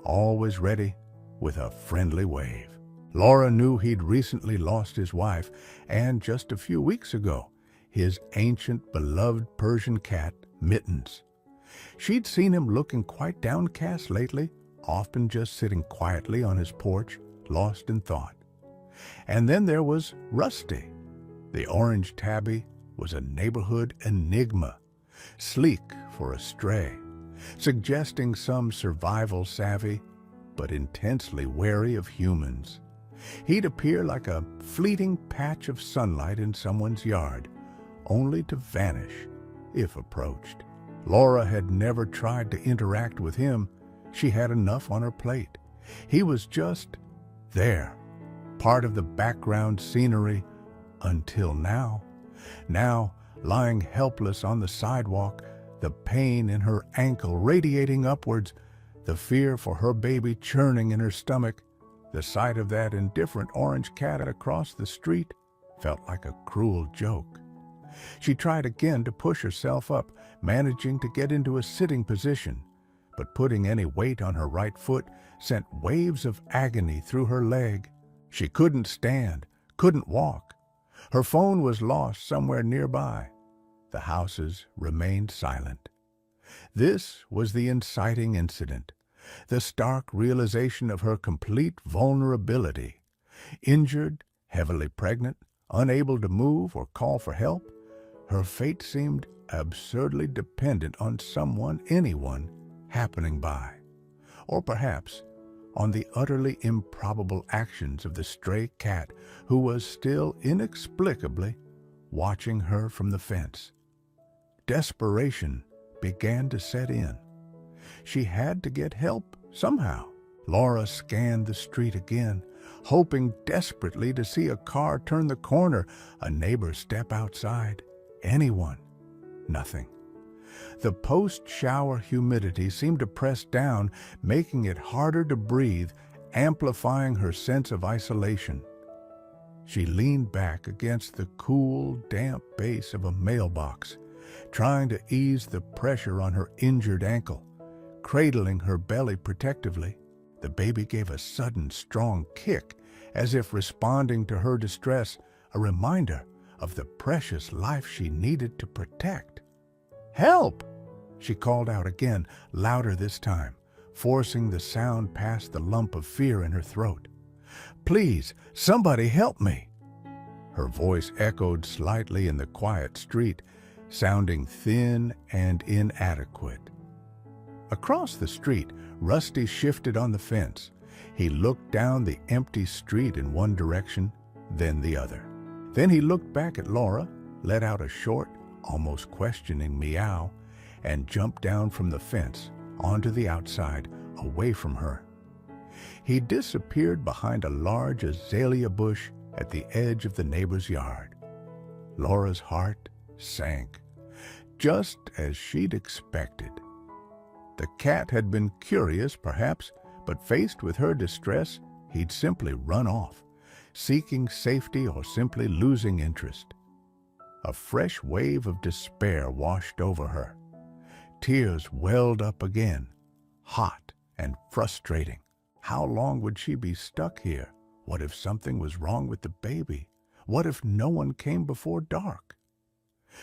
always ready with a friendly wave. Laura knew he'd recently lost his wife, and just a few weeks ago, his ancient, beloved Persian cat, Mittens. She'd seen him looking quite downcast lately, often just sitting quietly on his porch, lost in thought. And then there was Rusty. The orange tabby was a neighborhood enigma, sleek for a stray, suggesting some survival savvy, but intensely wary of humans. He'd appear like a fleeting patch of sunlight in someone's yard, only to vanish if approached. Laura had never tried to interact with him. She had enough on her plate. He was just there, part of the background scenery, until now. Now, lying helpless on the sidewalk, the pain in her ankle radiating upwards, the fear for her baby churning in her stomach, the sight of that indifferent orange cat across the street felt like a cruel joke. She tried again to push herself up, managing to get into a sitting position, but putting any weight on her right foot sent waves of agony through her leg. She couldn't stand, couldn't walk. Her phone was lost somewhere nearby. The houses remained silent. This was the inciting incident, the stark realization of her complete vulnerability. Injured, heavily pregnant, unable to move or call for help, her fate seemed absurdly dependent on someone, anyone, happening by. Or perhaps on the utterly improbable actions of the stray cat who was still inexplicably watching her from the fence. Desperation began to set in. She had to get help somehow. Laura scanned the street again, hoping desperately to see a car turn the corner, a neighbor step outside. Anyone. Nothing. The post-shower humidity seemed to press down, making it harder to breathe, amplifying her sense of isolation. She leaned back against the cool, damp base of a mailbox, trying to ease the pressure on her injured ankle, cradling her belly protectively. The baby gave a sudden, strong kick, as if responding to her distress, a reminder of the precious life she needed to protect. "Help!" she called out again, louder this time, forcing the sound past the lump of fear in her throat. "Please, somebody help me!" Her voice echoed slightly in the quiet street, sounding thin and inadequate. Across the street, Rusty shifted on the fence. He looked down the empty street in one direction, then the other. Then he looked back at Laura, let out a short, almost questioning meow, and jumped down from the fence onto the outside, away from her. He disappeared behind a large azalea bush at the edge of the neighbor's yard. Laura's heart sank, just as she'd expected. The cat had been curious, perhaps, but faced with her distress, he'd simply run off, seeking safety or simply losing interest. A fresh wave of despair washed over her. Tears welled up again, hot and frustrating. How long would she be stuck here? What if something was wrong with the baby? What if no one came before dark?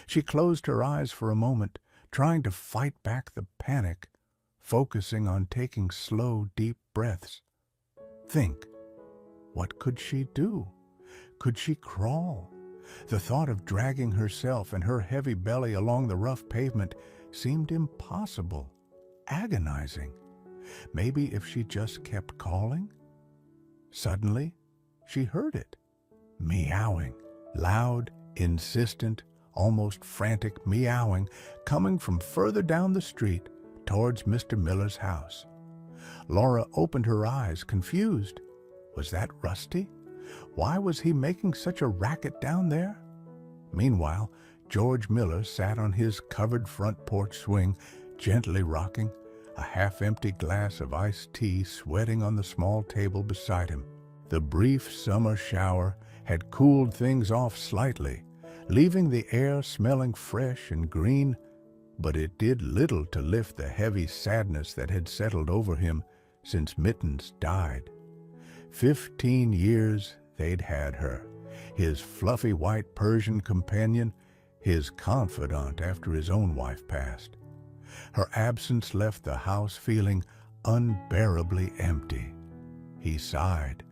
She closed her eyes for a moment, trying to fight back the panic, focusing on taking slow, deep breaths. Think, what could she do? Could she crawl? The thought of dragging herself and her heavy belly along the rough pavement seemed impossible, agonizing. Maybe if she just kept calling? Suddenly, she heard it, meowing, loud, insistent, almost frantic meowing, coming from further down the street towards Mr. Miller's house. Laura opened her eyes, confused. Was that Rusty? Why was he making such a racket down there? Meanwhile, George Miller sat on his covered front porch swing, gently rocking, a half-empty glass of iced tea sweating on the small table beside him. The brief summer shower had cooled things off slightly, leaving the air smelling fresh and green, but it did little to lift the heavy sadness that had settled over him since Mittens died. 15 years they'd had her, his fluffy white Persian companion, his confidant after his own wife passed. Her absence left the house feeling unbearably empty. He sighed,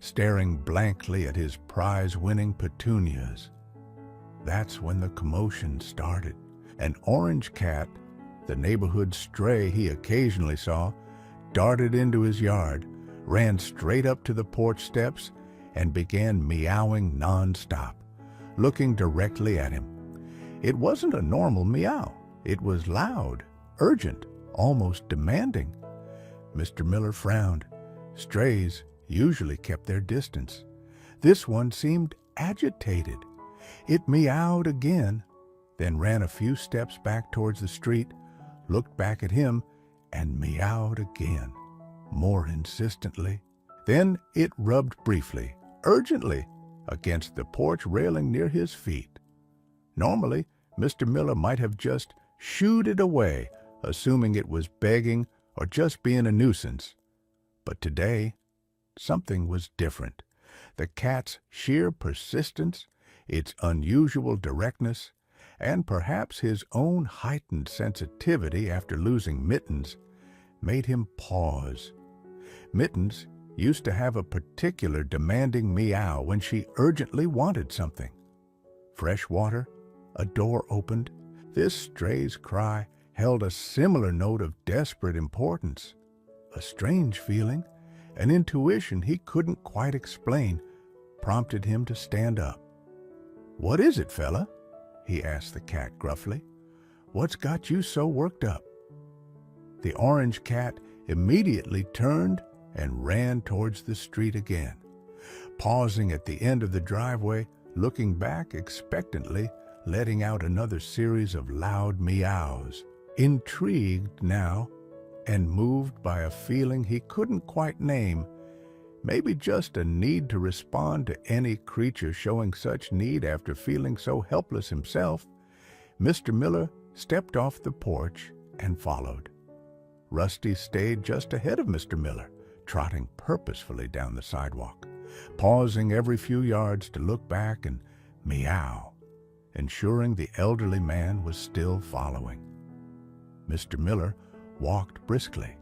staring blankly at his prize-winning petunias. That's when the commotion started. An orange cat, the neighborhood stray he occasionally saw, darted into his yard, ran straight up to the porch steps, and began meowing non-stop, looking directly at him. It wasn't a normal meow. It was loud, urgent, almost demanding. Mr. Miller frowned. Strays usually kept their distance. This one seemed agitated. It meowed again, then ran a few steps back towards the street, looked back at him, and meowed again, more insistently. Then it rubbed briefly, urgently, against the porch railing near his feet. Normally, Mr. Miller might have just shooed it away, assuming it was begging or just being a nuisance. But today, something was different. The cat's sheer persistence, its unusual directness, and perhaps his own heightened sensitivity after losing Mittens, made him pause. Mittens used to have a particular demanding meow when she urgently wanted something. Fresh water, a door opened. This stray's cry held a similar note of desperate importance. A strange feeling, an intuition he couldn't quite explain, prompted him to stand up. "What is it, fella?" he asked the cat gruffly. "What's got you so worked up?" The orange cat immediately turned and ran towards the street again, pausing at the end of the driveway, looking back expectantly, letting out another series of loud meows. Intrigued now, and moved by a feeling he couldn't quite name, maybe just a need to respond to any creature showing such need after feeling so helpless himself, Mr. Miller stepped off the porch and followed. Rusty stayed just ahead of Mr. Miller, trotting purposefully down the sidewalk, pausing every few yards to look back and meow, ensuring the elderly man was still following. Mr. Miller walked briskly,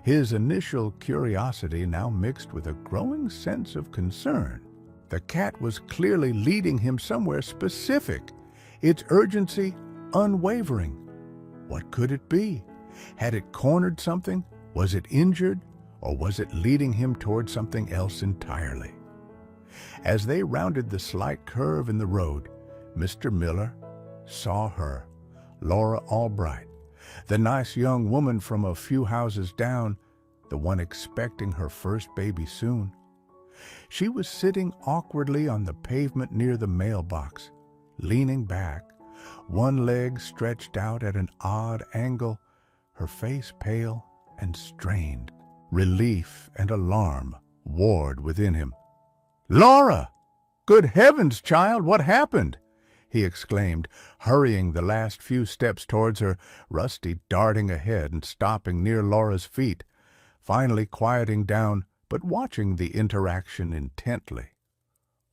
his initial curiosity now mixed with a growing sense of concern. The cat was clearly leading him somewhere specific, its urgency unwavering. What could it be? Had it cornered something? Was it injured? Or was it leading him toward something else entirely? As they rounded the slight curve in the road, Mr. Miller saw her, Laura Albright, the nice young woman from a few houses down, the one expecting her first baby soon. She was sitting awkwardly on the pavement near the mailbox, leaning back, one leg stretched out at an odd angle, her face pale and strained. Relief and alarm warred within him. "Laura! Good heavens, child, what happened?" he exclaimed, hurrying the last few steps towards her, Rusty darting ahead and stopping near Laura's feet, finally quieting down but watching the interaction intently.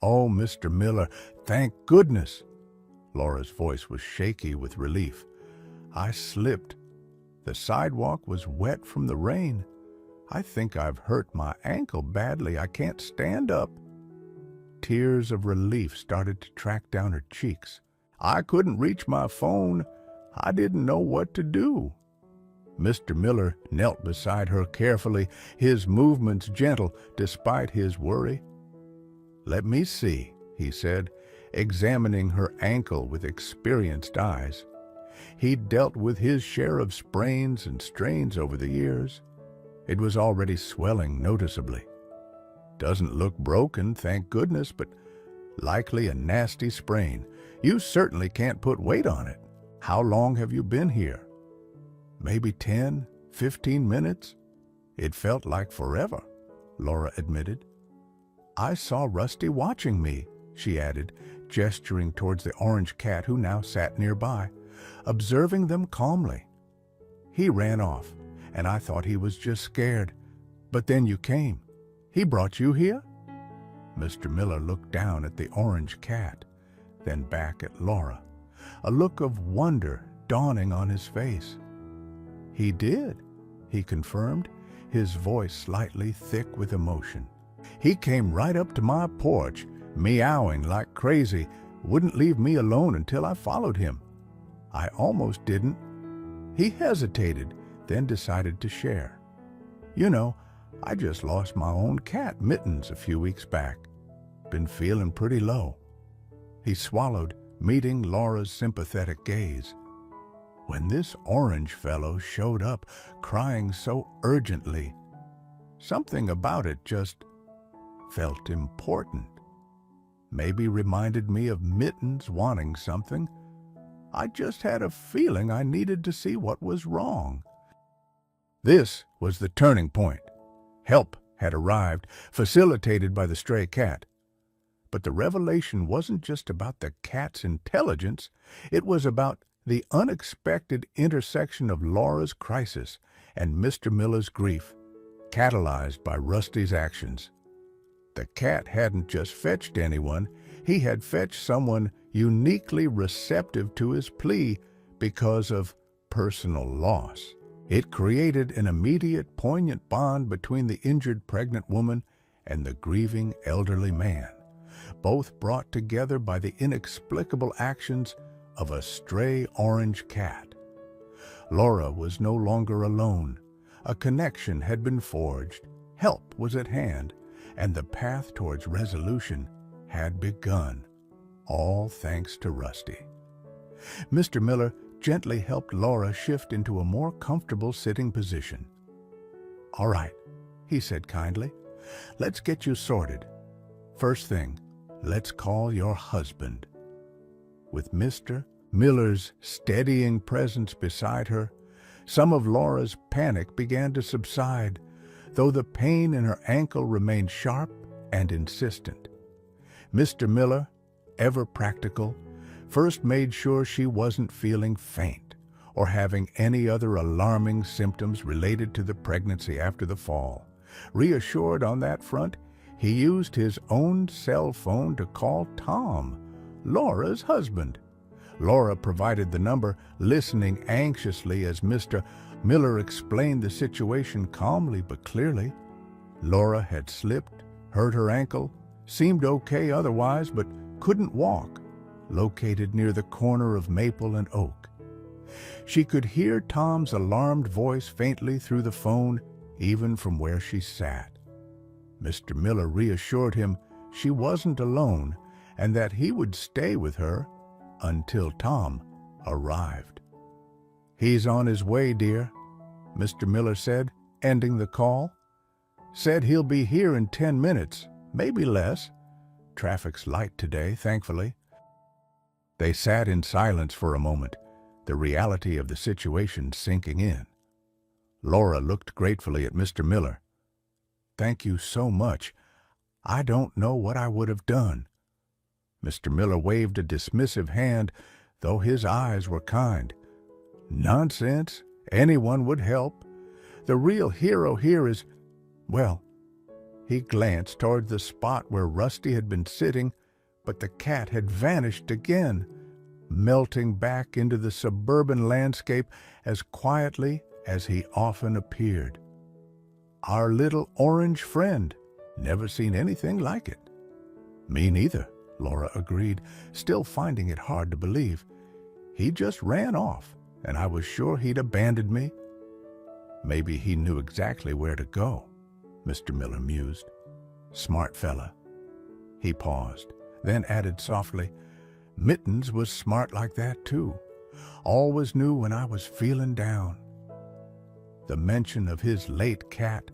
"Oh, Mr. Miller, thank goodness!" Laura's voice was shaky with relief. "I slipped. The sidewalk was wet from the rain. I think I've hurt my ankle badly. I can't stand up." Tears of relief started to track down her cheeks. "I couldn't reach my phone. I didn't know what to do." Mr. Miller knelt beside her carefully, his movements gentle despite his worry. "Let me see," he said, examining her ankle with experienced eyes. He'd dealt with his share of sprains and strains over the years. It was already swelling noticeably. "Doesn't look broken, thank goodness, but likely a nasty sprain. You certainly can't put weight on it. How long have you been here?" "Maybe 10, 15 minutes. It felt like forever," Laura admitted. "I saw Rusty watching me," she added, gesturing towards the orange cat who now sat nearby, observing them calmly. "He ran off, and I thought he was just scared. But then you came. He brought you here?" Mr. Miller looked down at the orange cat, then back at Laura, a look of wonder dawning on his face. "He did," he confirmed, his voice slightly thick with emotion. "He came right up to my porch, meowing like crazy, wouldn't leave me alone until I followed him. I almost didn't." He hesitated, then decided to share. "You know, I just lost my own cat, Mittens, a few weeks back. Been feeling pretty low." He swallowed, meeting Laura's sympathetic gaze. When this orange fellow showed up, crying so urgently, something about it just felt important. Maybe reminded me of Mittens wanting something. I just had a feeling I needed to see what was wrong. This was the turning point. Help had arrived, facilitated by the stray cat. But the revelation wasn't just about the cat's intelligence, it was about the unexpected intersection of Laura's crisis and Mr. Miller's grief, catalyzed by Rusty's actions. The cat hadn't just fetched anyone, he had fetched someone uniquely receptive to his plea because of personal loss. It created an immediate, poignant bond between the injured pregnant woman and the grieving elderly man, both brought together by the inexplicable actions of a stray orange cat. Laura was no longer alone. A connection had been forged, help was at hand, and the path towards resolution had begun, all thanks to Rusty. Mr. Miller gently helped Laura shift into a more comfortable sitting position. "All right," he said kindly, "let's get you sorted. First thing, let's call your husband." With Mr. Miller's steadying presence beside her, some of Laura's panic began to subside, though the pain in her ankle remained sharp and insistent. Mr. Miller, ever practical, first made sure she wasn't feeling faint or having any other alarming symptoms related to the pregnancy after the fall, Reassured on that front, he used his own cell phone to call Tom, Laura's husband. Laura provided the number, listening anxiously as Mr. Miller explained the situation calmly but clearly. Laura had slipped, hurt her ankle, seemed okay otherwise, but couldn't walk, located near the corner of Maple and Oak. She could hear Tom's alarmed voice faintly through the phone, even from where she sat. Mr. Miller reassured him she wasn't alone and that he would stay with her until Tom arrived. "He's on his way, dear," Mr. Miller said, ending the call. "Said he'll be here in 10 minutes, maybe less. Traffic's light today, thankfully." They sat in silence for a moment, the reality of the situation sinking in. Laura looked gratefully at Mr. Miller. "Thank you so much. I don't know what I would have done." Mr. Miller waved a dismissive hand, though his eyes were kind. "Nonsense. Anyone would help. The real hero here is, well," he glanced toward the spot where Rusty had been sitting, but the cat had vanished again, melting back into the suburban landscape as quietly as he often appeared. "Our little orange friend. Never seen anything like it." "Me neither," Laura agreed, still finding it hard to believe. "He just ran off, and I was sure he'd abandoned me." "Maybe he knew exactly where to go," Mr. Miller mused. "Smart fella." He paused, then added softly, "Mittens was smart like that too. Always knew when I was feeling down." The mention of his late cat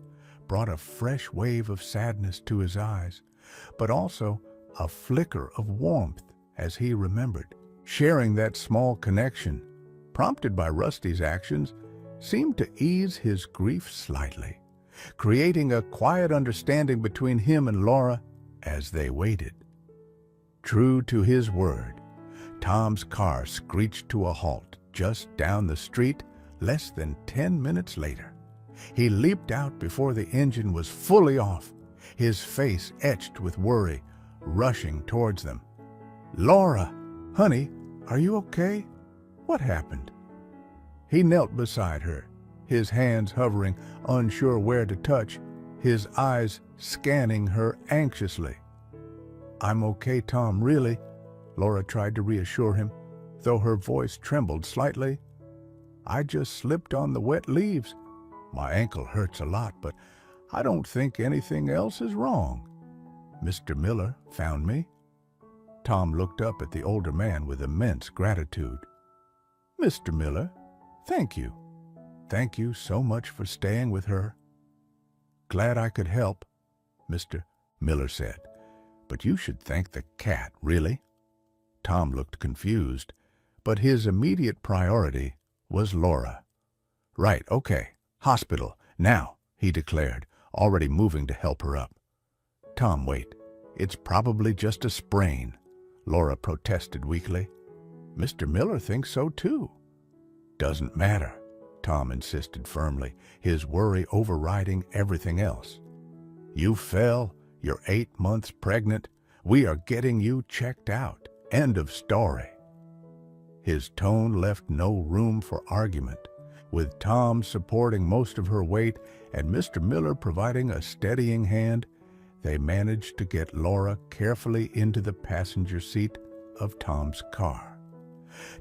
brought a fresh wave of sadness to his eyes, but also a flicker of warmth as he remembered. Sharing that small connection, prompted by Rusty's actions, seemed to ease his grief slightly, creating a quiet understanding between him and Laura as they waited. True to his word, Tom's car screeched to a halt just down the street less than 10 minutes later. He leaped out before the engine was fully off, his face etched with worry, rushing towards them. "Laura, honey, are you okay? What happened?" He knelt beside her, his hands hovering, unsure where to touch, his eyes scanning her anxiously. "I'm okay, Tom, really," Laura tried to reassure him, though her voice trembled slightly. "I just slipped on the wet leaves. My ankle hurts a lot, but I don't think anything else is wrong. Mr. Miller found me." Tom looked up at the older man with immense gratitude. "Mr. Miller, thank you. Thank you so much for staying with her." "Glad I could help," Mr. Miller said. "But you should thank the cat, really." Tom looked confused, but his immediate priority was Laura. "Right, okay. Hospital, now," he declared, already moving to help her up. "Tom, wait. It's probably just a sprain," Laura protested weakly. "Mr. Miller thinks so too." "Doesn't matter," Tom insisted firmly, his worry overriding everything else. "You fell, you're 8 months pregnant, we are getting you checked out. End of story." His tone left no room for argument. With Tom supporting most of her weight and Mr. Miller providing a steadying hand, they managed to get Laura carefully into the passenger seat of Tom's car.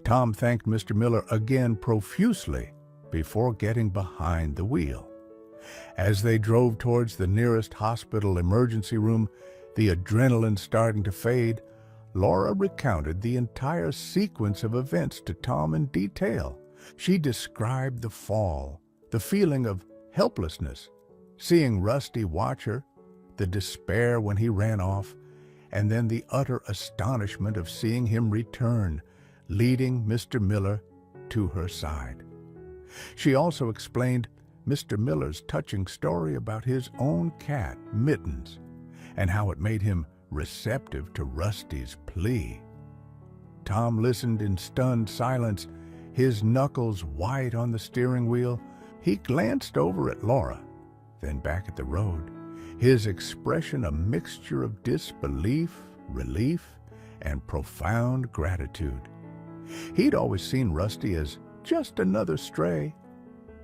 Tom thanked Mr. Miller again profusely before getting behind the wheel. As they drove towards the nearest hospital emergency room, the adrenaline starting to fade, Laura recounted the entire sequence of events to Tom in detail. She described the fall, the feeling of helplessness, seeing Rusty watch her, the despair when he ran off, and then the utter astonishment of seeing him return, leading Mr. Miller to her side. She also explained Mr. Miller's touching story about his own cat, Mittens, and how it made him receptive to Rusty's plea. Tom listened in stunned silence, his knuckles white on the steering wheel. He glanced over at Laura, Then back at the road, his expression a mixture of disbelief, relief, and profound gratitude. He'd always seen Rusty as just another stray,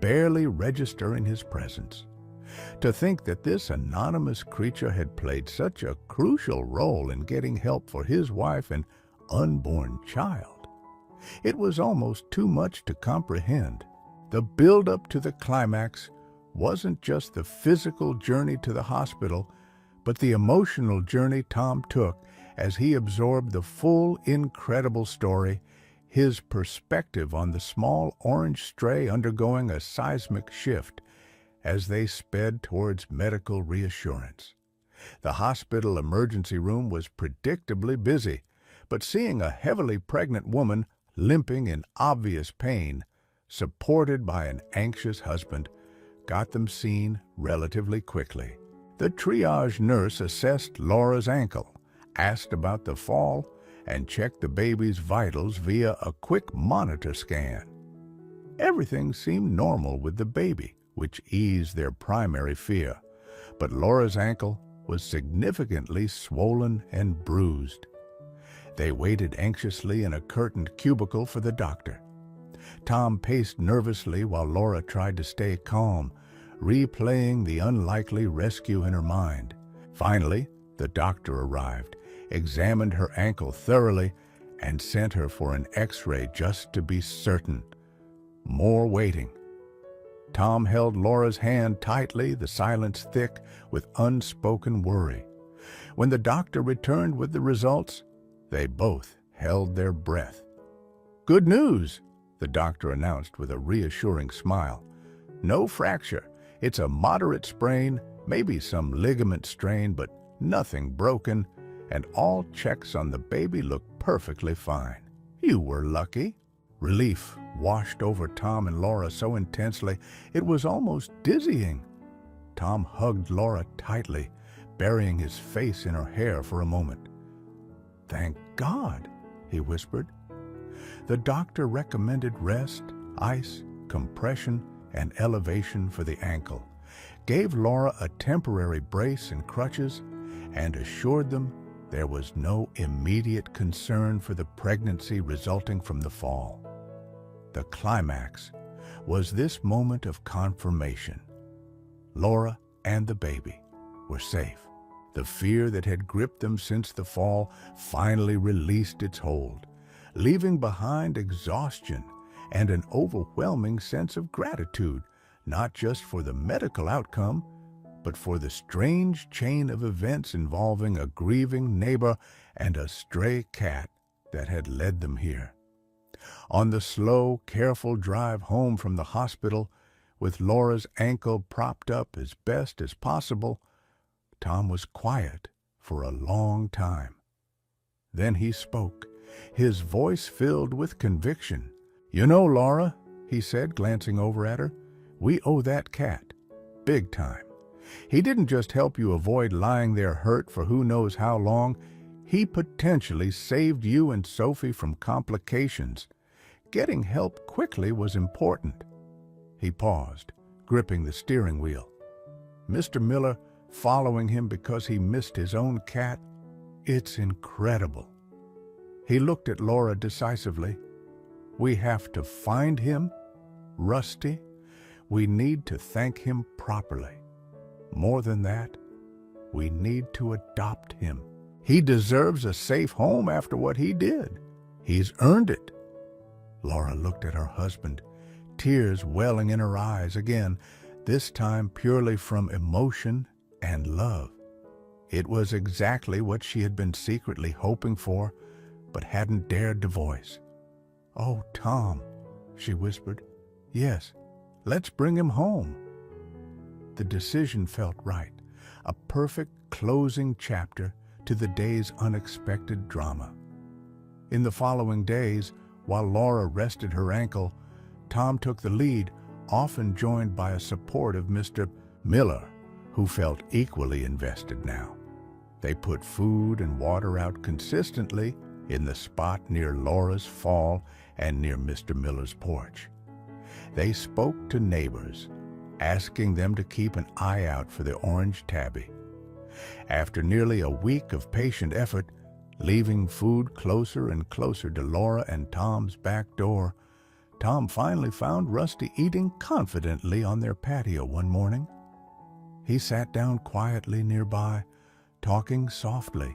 barely registering his presence. To think that this anonymous creature had played such a crucial role in getting help for his wife and unborn child. It was almost too much to comprehend. The build-up to the climax wasn't just the physical journey to the hospital, but the emotional journey Tom took as he absorbed the full, incredible story, his perspective on the small orange stray undergoing a seismic shift as they sped towards medical reassurance. The hospital emergency room was predictably busy, but seeing a heavily pregnant woman limping in obvious pain, supported by an anxious husband, got them seen relatively quickly. The triage nurse assessed Laura's ankle, asked about the fall, and checked the baby's vitals via a quick monitor scan. Everything seemed normal with the baby, which eased their primary fear, but Laura's ankle was significantly swollen and bruised. They waited anxiously in a curtained cubicle for the doctor. Tom paced nervously while Laura tried to stay calm, replaying the unlikely rescue in her mind. Finally, the doctor arrived, examined her ankle thoroughly, and sent her for an X-ray just to be certain. More waiting. Tom held Laura's hand tightly, the silence thick with unspoken worry. When the doctor returned with the results, they both held their breath. "Good news," the doctor announced with a reassuring smile. "No fracture. It's a moderate sprain, maybe some ligament strain, but nothing broken, and all checks on the baby look perfectly fine." "You were lucky." Relief washed over Tom and Laura so intensely it was almost dizzying. Tom hugged Laura tightly, burying his face in her hair for a moment. "Thank God," he whispered. The doctor recommended rest, ice, compression, and elevation for the ankle, gave Laura a temporary brace and crutches, and assured them there was no immediate concern for the pregnancy resulting from the fall. The climax was this moment of confirmation. Laura and the baby were safe. The fear that had gripped them since the fall finally released its hold, leaving behind exhaustion and an overwhelming sense of gratitude, not just for the medical outcome, but for the strange chain of events involving a grieving neighbor and a stray cat that had led them here. On the slow, careful drive home from the hospital, with Laura's ankle propped up as best as possible, Tom was quiet for a long time. Then he spoke, his voice filled with conviction. "You know, Laura," he said, glancing over at her, "we owe that cat, big time. He didn't just help you avoid lying there hurt for who knows how long, he potentially saved you and Sophie from complications. Getting help quickly was important." He paused, gripping the steering wheel. "Mr. Miller following him because he missed his own cat? It's incredible." He looked at Laura decisively. "We have to find him, Rusty. We need to thank him properly. More than that, we need to adopt him. He deserves a safe home after what he did. He's earned it." Laura looked at her husband, tears welling in her eyes again, this time purely from emotion and love. It was exactly what she had been secretly hoping for, but hadn't dared to voice. "Oh, Tom," she whispered. "Yes, let's bring him home." The decision felt right, a perfect closing chapter to the day's unexpected drama. In the following days, while Laura rested her ankle, Tom took the lead, often joined by a supportive Mr. Miller, who felt equally invested now. They put food and water out consistently in the spot near Laura's fall and near Mr. Miller's porch. They spoke to neighbors, asking them to keep an eye out for the orange tabby. After nearly a week of patient effort, leaving food closer and closer to Laura and Tom's back door, Tom finally found Rusty eating confidently on their patio one morning. He sat down quietly nearby, talking softly.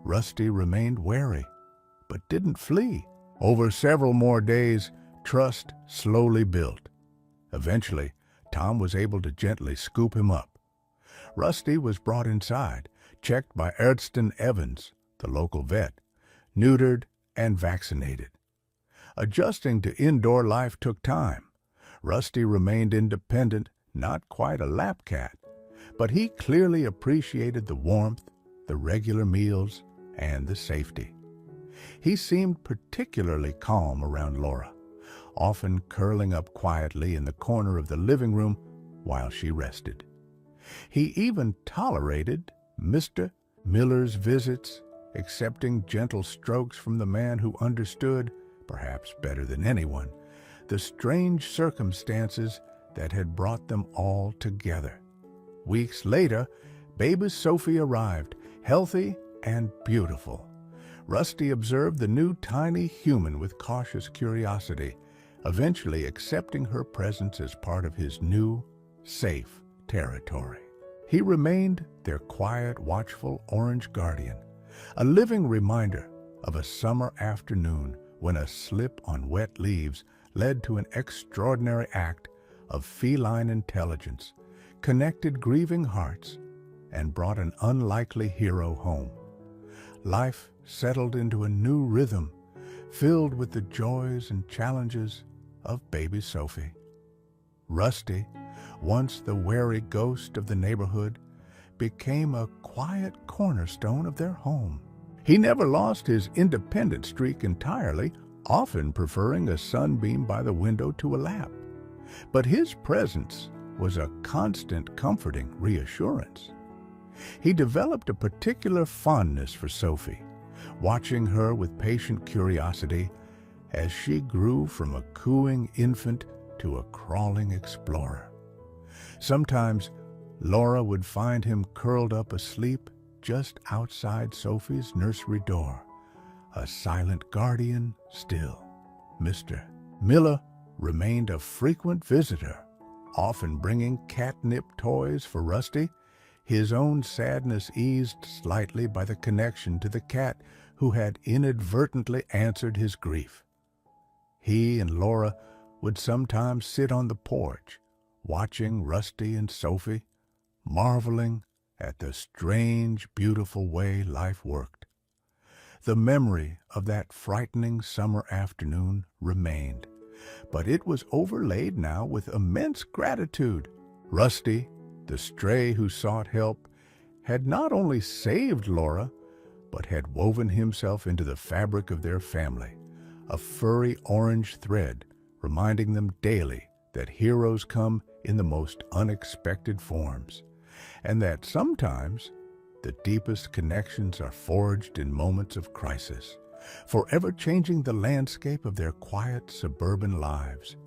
Rusty remained wary, but didn't flee. Over several more days, trust slowly built. Eventually, Tom was able to gently scoop him up. Rusty was brought inside, checked by Erdston Evans, the local vet, neutered and vaccinated. Adjusting to indoor life took time. Rusty remained independent, not quite a lap cat, but he clearly appreciated the warmth, the regular meals, and the safety. He seemed particularly calm around Laura, often curling up quietly in the corner of the living room while she rested. He even tolerated Mr. Miller's visits, accepting gentle strokes from the man who understood, perhaps better than anyone, the strange circumstances that had brought them all together. Weeks later, baby Sophie arrived, healthy and beautiful. Rusty observed the new tiny human with cautious curiosity, eventually accepting her presence as part of his new, safe territory. He remained their quiet, watchful orange guardian, a living reminder of a summer afternoon when a slip on wet leaves led to an extraordinary act of feline intelligence, connected grieving hearts, and brought an unlikely hero home. Life settled into a new rhythm, filled with the joys and challenges of baby Sophie. Rusty, once the wary ghost of the neighborhood, became a quiet cornerstone of their home. He never lost his independent streak entirely, often preferring a sunbeam by the window to a lap. But his presence was a constant comforting reassurance. He developed a particular fondness for Sophie, watching her with patient curiosity as she grew from a cooing infant to a crawling explorer. Sometimes Laura would find him curled up asleep just outside Sophie's nursery door, a silent guardian still. Mr. Miller remained a frequent visitor, often bringing catnip toys for Rusty, his own sadness eased slightly by the connection to the cat who had inadvertently answered his grief. He and Laura would sometimes sit on the porch, watching Rusty and Sophie, marveling at the strange, beautiful way life worked. The memory of that frightening summer afternoon remained, but it was overlaid now with immense gratitude. Rusty, the stray who sought help, had not only saved Laura, but had woven himself into the fabric of their family, a furry orange thread reminding them daily that heroes come in the most unexpected forms, and that sometimes the deepest connections are forged in moments of crisis, forever changing the landscape of their quiet suburban lives.